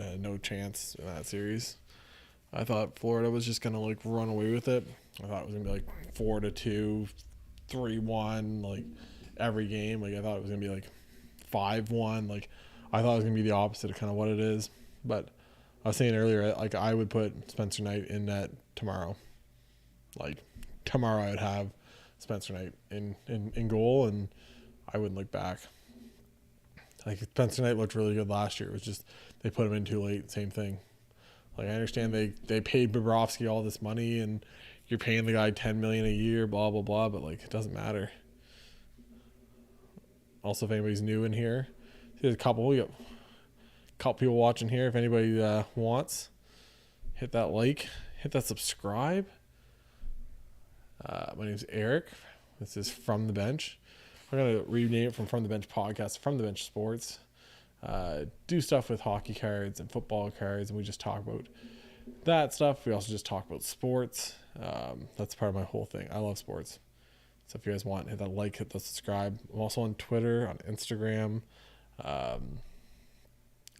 had no chance in that series. I thought Florida was just gonna like run away with it. I thought it was gonna be like 4-2, 3-1, like every game. Like I thought it was gonna be like 5-1. Like I thought it was gonna be the opposite of kind of what it is. But I was saying earlier, like I would put Spencer Knight in net tomorrow. Like tomorrow, I would have Spencer Knight in goal, and I wouldn't look back. Like Spencer Knight looked really good last year. It was just they put him in too late. Same thing. Like I understand they paid Bobrovsky all this money, and you're paying the guy $10 million a year, blah blah blah. But like it doesn't matter. Also, if anybody's new in here, there's a couple. We got a couple people watching here. If anybody wants, hit that like, hit that subscribe. My name's Eric. This is From the Bench. I'm going to rename it from the Bench Podcast, From the Bench Sports. Do stuff with hockey cards and football cards, and we just talk about that stuff. We also just talk about sports. That's part of my whole thing. I love sports. So if you guys want, hit that like, hit the subscribe. I'm also on Twitter, on Instagram,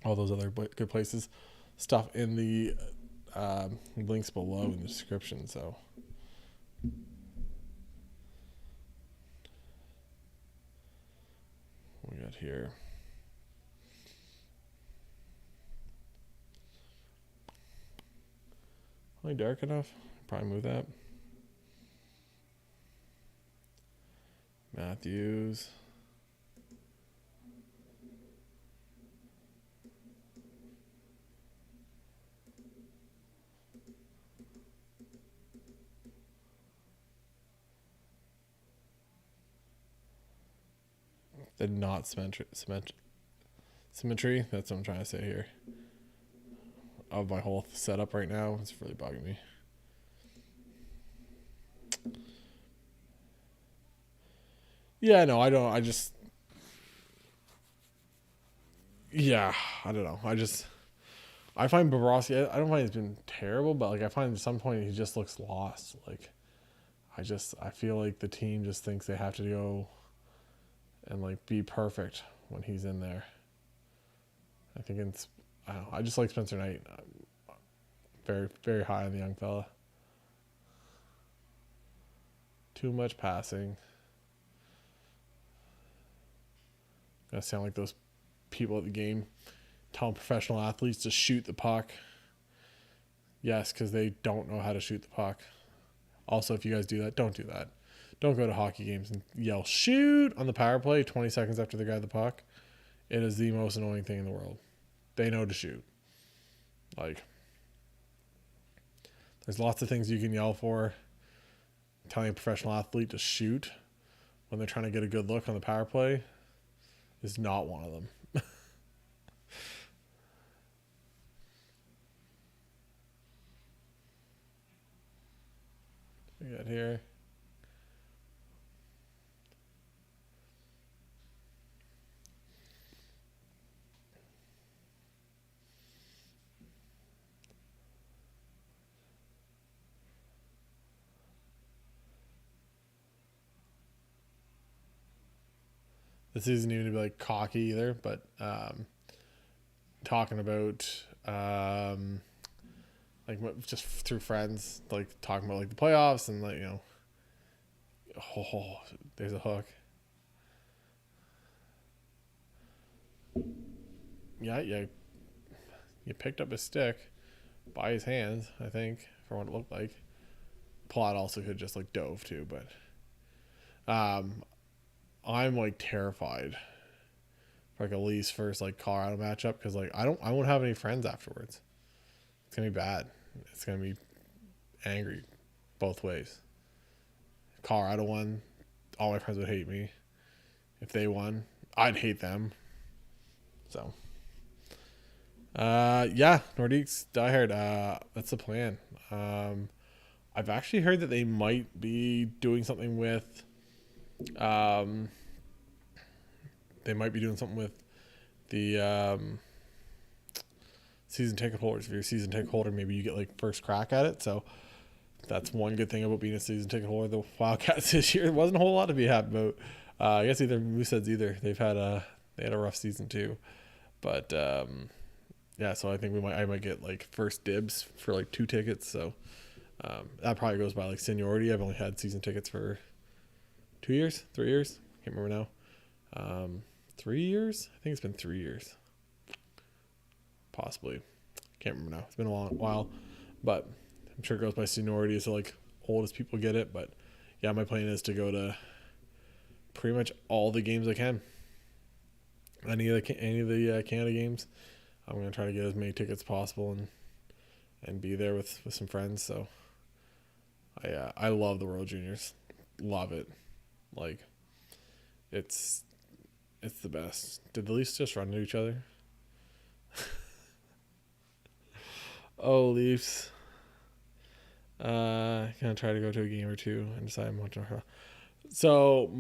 all those other good places. Stuff in the links below in the description. So what we got here. Only dark enough? Probably move that. Matthews. Did not symmetry. That's what I'm trying to say here. Of my whole setup right now, it's really bugging me. Yeah, no, I don't. I just. Yeah, I don't know. I find Bobrovsky. I don't find he's been terrible, but like I find at some point he just looks lost. Like, I feel like the team just thinks they have to go and like be perfect when he's in there. I think it's. I don't know. I just like Spencer Knight. Very, very high on the young fella. Too much passing. Gonna sound like those people at the game telling professional athletes to shoot the puck. Yes, because they don't know how to shoot the puck. Also, if you guys do that, don't do that. Don't go to hockey games and yell shoot on the power play 20 seconds after they got the puck. It is the most annoying thing in the world. They know to shoot. Like, there's lots of things you can yell for. Telling a professional athlete to shoot when they're trying to get a good look on the power play is not one of them. We got here. This isn't even to be like cocky either, but talking about like just through friends, like talking about like the playoffs and like there's a hook. Yeah, you picked up his stick by his hands, I think, for what it looked like. Plot also could just like dove too, but I'm like terrified for like a Leafs first like Colorado matchup because like I won't have any friends afterwards. It's gonna be bad. It's gonna be angry both ways. If Colorado won, all my friends would hate me. If they won, I'd hate them. So yeah, Nordiques diehard. That's the plan. I've actually heard that they might be doing something with the season ticket holders. If you're a season ticket holder, maybe you get like first crack at it. So that's one good thing about being a season ticket holder. The Wildcats this year, there wasn't a whole lot to be happy about. I guess either Mooseheads either. They had a rough season too, but yeah. So I think I might get like first dibs for like 2 tickets. So that probably goes by like seniority. I've only had season tickets for 2 years, 3 years. Can't remember now. 3 years. I think it's been 3 years. Possibly. Can't remember now. It's been a long while, but I'm sure it goes by seniority, so like oldest people get it. But yeah, my plan is to go to pretty much all the games I can. Any of the Canada games, I'm gonna try to get as many tickets as possible and be there with some friends. So I love the World Juniors, love it, like it's the best. Did the Leafs just run into each other? Oh, Leafs. Gonna try to go to a game or two and decide I'm watching. So,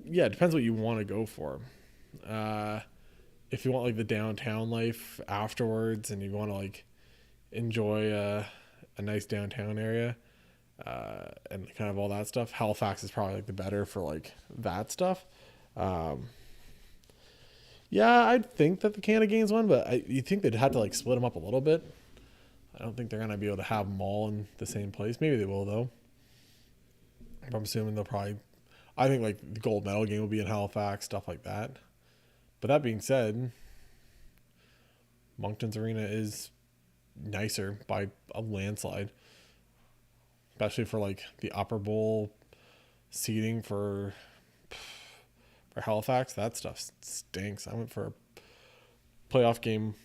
yeah, it depends what you want to go for. If you want like the downtown life afterwards and you want to like enjoy a nice downtown area and kind of all that stuff, Halifax is probably like the better for like that stuff. Yeah, I'd think that the Canada games won, but you think they'd have to like split them up a little bit. I don't think they're going to be able to have them all in the same place. Maybe they will, though. I'm assuming they'll probably... I think like the gold medal game will be in Halifax, stuff like that. But that being said, Moncton's Arena is nicer by a landslide. Especially for like the upper bowl seating for Halifax. That stuff stinks. I went for a playoff game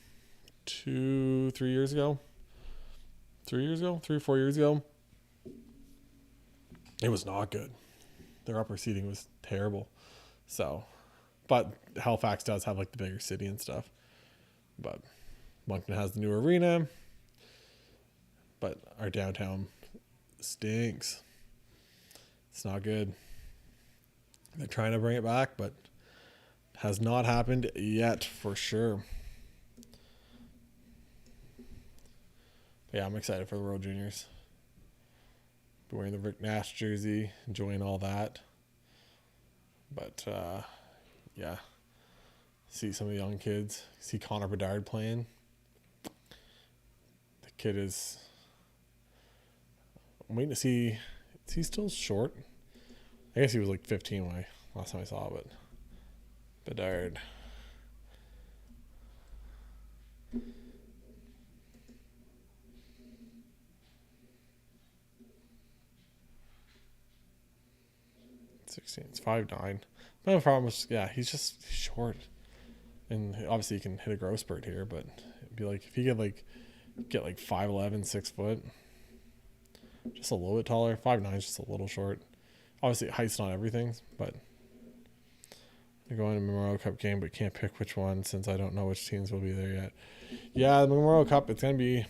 3 years ago. 3 or 4 years ago. It was not good. Their upper seating was terrible. So, but Halifax does have like the bigger city and stuff. But Moncton has the new arena. But our downtown stinks. It's not good. They're trying to bring it back, but has not happened yet for sure. Yeah, I'm excited for the World Juniors. Be wearing the Rick Nash jersey, enjoying all that. But, yeah. See some of the young kids. See Connor Bedard playing. The kid is... I'm waiting to see... Is he still short? I guess he was like 15 when last time I saw it, but... Bedard... 16. It's 5'9". My problem was, yeah, he's just short, and obviously he can hit a growth spurt here. But it'd be like if he could get 5'11", 6 foot, just a little bit taller. 5'9" is just a little short. Obviously, height's not everything, but they're going to Memorial Cup game, but can't pick which one since I don't know which teams will be there yet. Yeah, the Memorial Cup, it's gonna be. I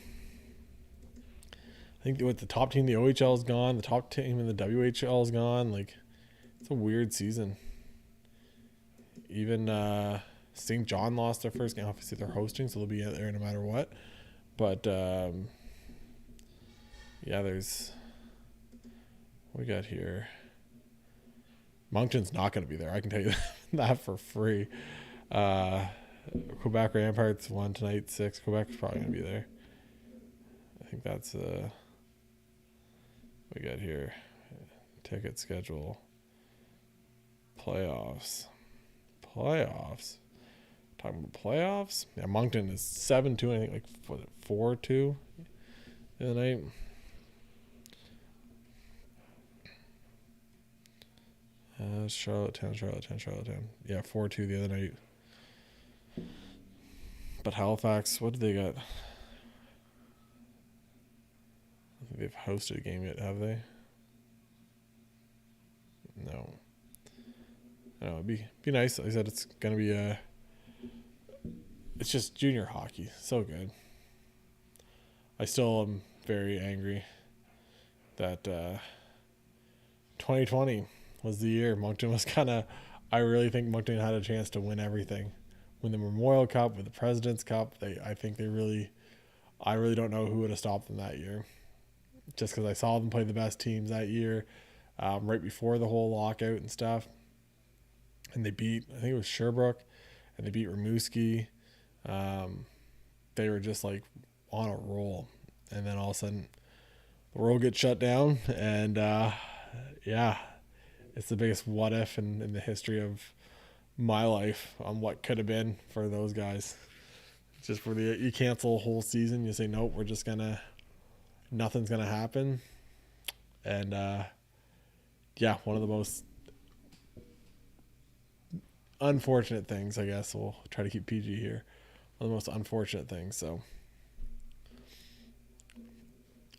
think with the top team, the OHL is gone. The top team in the WHL is gone. Like, it's a weird season. Even St. John lost their first game. Obviously, they're hosting, so they'll be there no matter what. But, yeah, there's... What we got here? Moncton's not going to be there. I can tell you that for free. Quebec Ramparts won tonight, 6. Quebec's probably going to be there. I think that's... what we got here. Ticket schedule. Playoffs. Talking about playoffs. Yeah, Moncton is 7-2. I think 4-2 the other night. Charlottetown. Yeah, 4-2 the other night. But Halifax, what did they got? I think they've hosted a game yet, have they? No. No, it'd be nice. Like I said, it's gonna be it's just junior hockey. So good. I still am very angry that 2020 was the year Moncton was I really think Moncton had a chance to win everything. win the Memorial Cup, with the President's Cup. I really don't know who would have stopped them that year. Just because I saw them play the best teams that year, right before the whole lockout and stuff. And they beat, I think it was Sherbrooke, and they beat Rimouski. They were just like on a roll. And then all of a sudden, the world gets shut down. And it's the biggest what if in the history of my life on what could have been for those guys. Just for you cancel a whole season, you say, nope, nothing's going to happen. And one of the most unfortunate things, I guess. We'll try to keep PG here. One of the most unfortunate things. So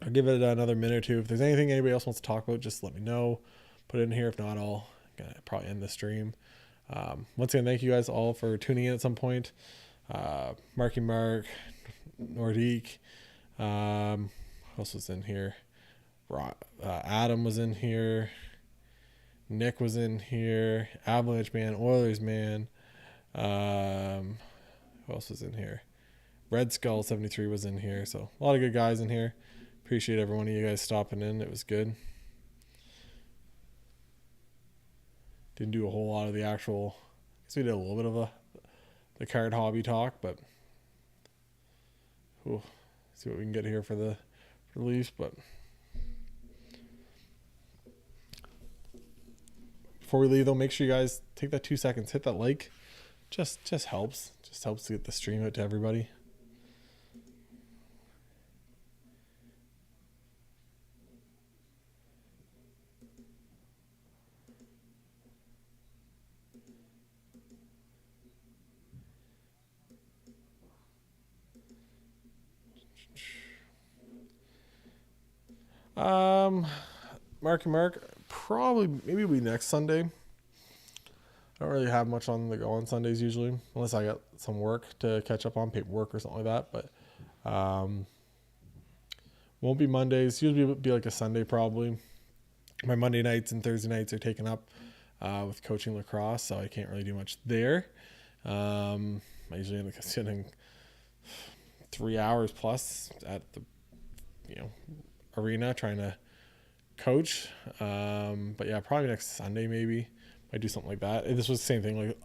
I'll give it another minute or two. If there's anything anybody else wants to talk about, just let me know. Put it in here. If not, I'll probably end the stream. Once again, thank you guys all for tuning in at some point. Marky Mark, Nordique, who else was in here? Adam was in here. Nick was in here. Avalanche Man, Oilers Man. Who else was in here? Red Skull 73 was in here. So a lot of good guys in here. Appreciate every one of you guys stopping in. It was good. Didn't do a whole lot of the actual. I guess we did a little bit of the card hobby talk, but see what we can get here for the Leafs. But before we leave, though, make sure you guys take that 2 seconds, hit that like. Just helps. Just helps to get the stream out to everybody. Mark, probably maybe it'll be next Sunday. I don't really have much on the go on Sundays usually, unless I got some work to catch up on, paperwork or something like that. But won't be Mondays. Usually it'll be like a Sunday probably. My Monday nights and Thursday nights are taken up with coaching lacrosse, so I can't really do much there. I usually end up sitting 3 hours plus at the arena trying to coach. But yeah, probably next Sunday maybe. Might do something like that. This was the same thing. Like,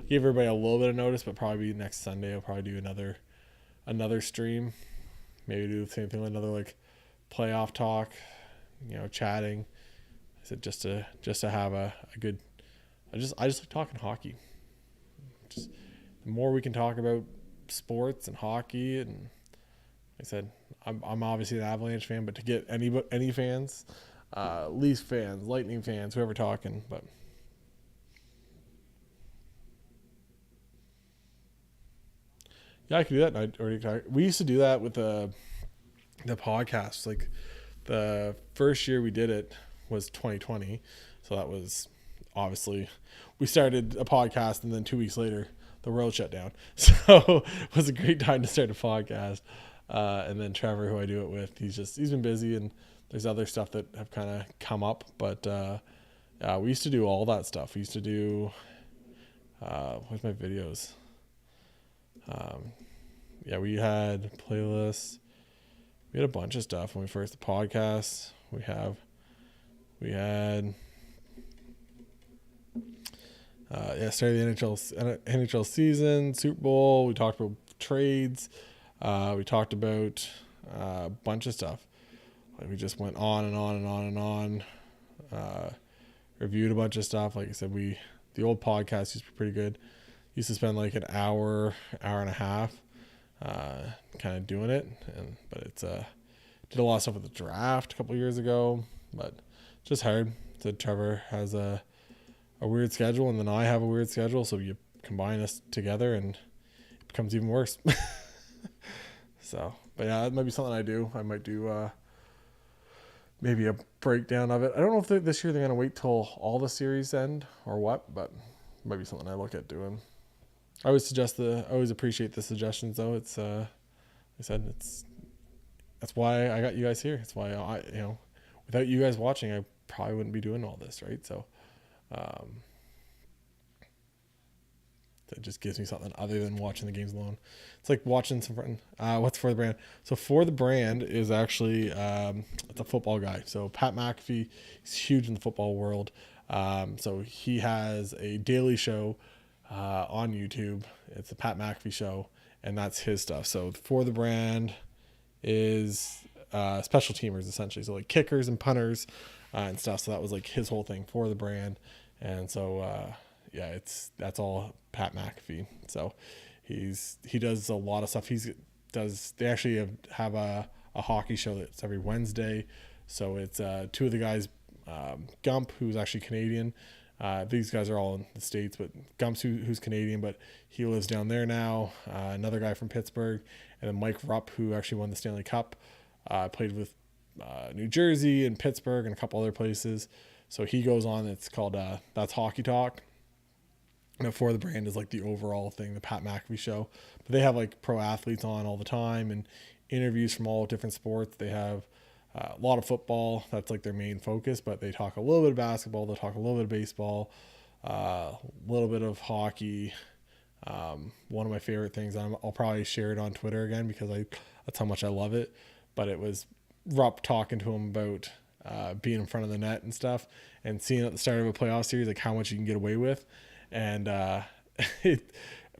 give everybody a little bit of notice, but probably next Sunday I'll probably do another stream. Maybe do the same thing, another like playoff talk, chatting. I said just to have a good. I just like talking hockey. Just the more we can talk about sports and hockey, and like I said, I'm obviously an Avalanche fan, but to get any fans, Leafs fans, Lightning fans, whoever talking, but. Yeah, I could do that. We used to do that with the podcast. Like the first year we did it was 2020, so that was obviously we started a podcast, and then 2 weeks later the world shut down. So it was a great time to start a podcast. And then Trevor, who I do it with, he's been busy, and there's other stuff that have kind of come up. But we used to do all that stuff. We used to do where's my videos? We had playlists. We had a bunch of stuff when we first the podcast. We had started the NHL season, Super Bowl. We talked about trades. We talked about a bunch of stuff. Like we just went on and on and on and on. Reviewed a bunch of stuff. Like I said, the old podcast used to be pretty good. Used to spend like an hour and a half kind of doing it, but it's did a lot of stuff with the draft a couple years ago, but just hard. So Trevor has a weird schedule, and then I have a weird schedule, so you combine us together and it becomes even worse. So, but yeah, that might be something I do. I might do maybe a breakdown of it. I don't know if this year they're going to wait till all the series end or what, but it might be something I look at doing. I always appreciate the suggestions though. It's that's why I got you guys here. It's why without you guys watching, I probably wouldn't be doing all this, right? So that just gives me something other than watching the games alone. It's like watching some. What's For the Brand? So For the Brand is actually it's a football guy. So Pat McAfee is huge in the football world. So he has a daily show on YouTube. It's the Pat McAfee Show, and that's his stuff. So For the Brand is special teamers essentially, so like kickers and punters and stuff. So that was like his whole thing, For the Brand. And so that's all Pat McAfee. So he does a lot of stuff. They actually have a hockey show that's every Wednesday. So it's two of the guys, Gump, who's actually Canadian. These guys are all in the States, but Gump's who's Canadian, but he lives down there now. Another guy from Pittsburgh, and then Mike Rupp, who actually won the Stanley Cup, played with New Jersey and Pittsburgh and a couple other places. So he goes on. It's called That's Hockey Talk. And For the Brand is like the overall thing, the Pat McAfee Show. But they have like pro athletes on all the time and interviews from all different sports. They have a lot of football. That's like their main focus, but they talk a little bit of basketball. They talk a little bit of baseball, a little bit of hockey. One of my favorite things, I'll probably share it on Twitter again because that's how much I love it. But it was Rupp talking to him about being in front of the net and stuff, and seeing at the start of a playoff series like how much you can get away with. And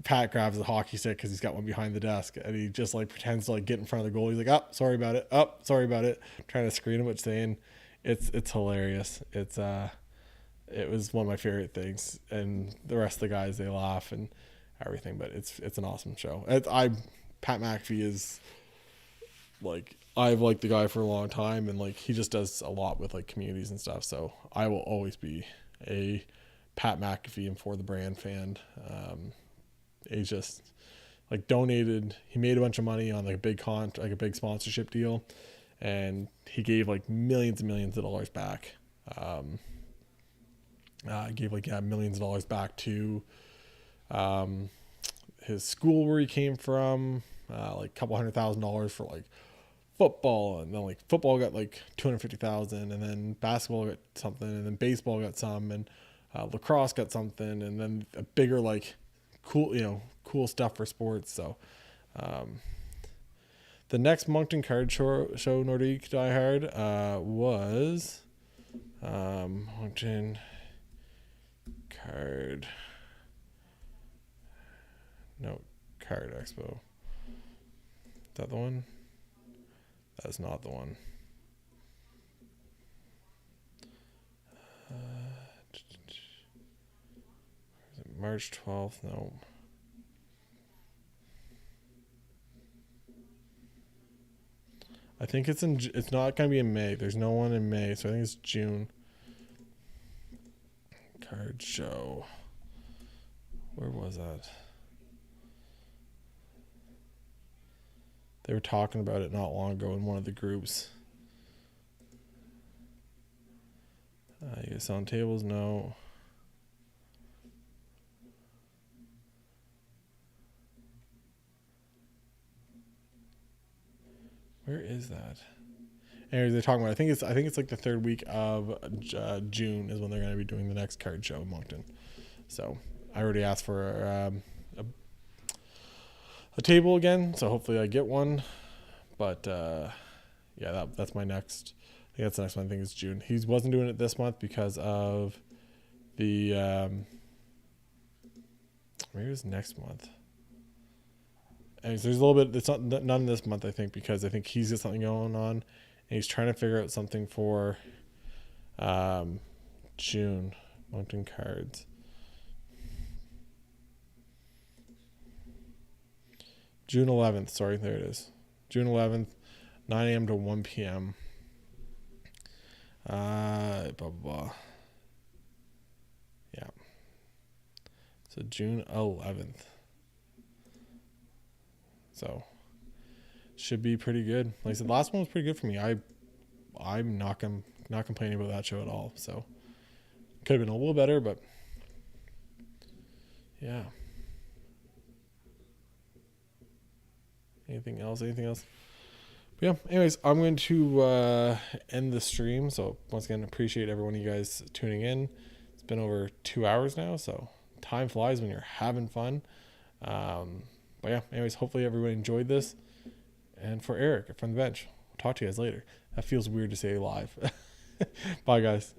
Pat grabs the hockey stick because he's got one behind the desk, and he just like pretends to like get in front of the goal. He's like, "Oh, sorry about it. Oh, sorry about it." Trying to screen him, but saying it's hilarious. It was one of my favorite things, and the rest of the guys, they laugh and everything. But it's an awesome show. Pat McAfee is like, I've liked the guy for a long time, and like he just does a lot with like communities and stuff. So I will always be a Pat McAfee and For the Brand fan. He just like donated. He made a bunch of money on like a big sponsorship deal, and he gave like millions and millions of dollars back. Gave like millions of dollars back to his school where he came from. Like a couple $100,000 for like football, and then like football got like $250,000, and then basketball got something, and then baseball got some, and lacrosse got something, and then a bigger like cool stuff for sports. So the next Moncton card show Nordique Die Hard was Moncton Card Expo. Is that the one? That's not the one. March 12th, no. I think it's not going to be in May. There's no one in May, so I think it's June. Card show. Where was that? They were talking about it not long ago in one of the groups. You guys on tables? No. Where is that? Anyways, they're talking about. I think it's like the third week of June is when they're going to be doing the next card show in Moncton. So I already asked for a table again, so hopefully I get one. But that's my next. I think that's the next one. I think it's June. He wasn't doing it this month because of the. Maybe it was next month. Anyways, there's a little bit. It's not none this month, I think, because I think he's got something going on, and he's trying to figure out something for June. Moncton Cards. June 11th. Sorry, there it is. June 11th, 9 a.m. to 1 p.m. Blah blah blah. Yeah. So June 11th. So should be pretty good. Like I said, last one was pretty good for me. I'm not complaining about that show at all. So could have been a little better, but yeah. Anything else? But yeah. Anyways, I'm going to end the stream. So once again, appreciate every one of you guys tuning in. It's been over 2 hours now, so time flies when you're having fun. But yeah, anyways, hopefully everyone enjoyed this. And for Eric from the bench, talk to you guys later. That feels weird to say live. Bye, guys.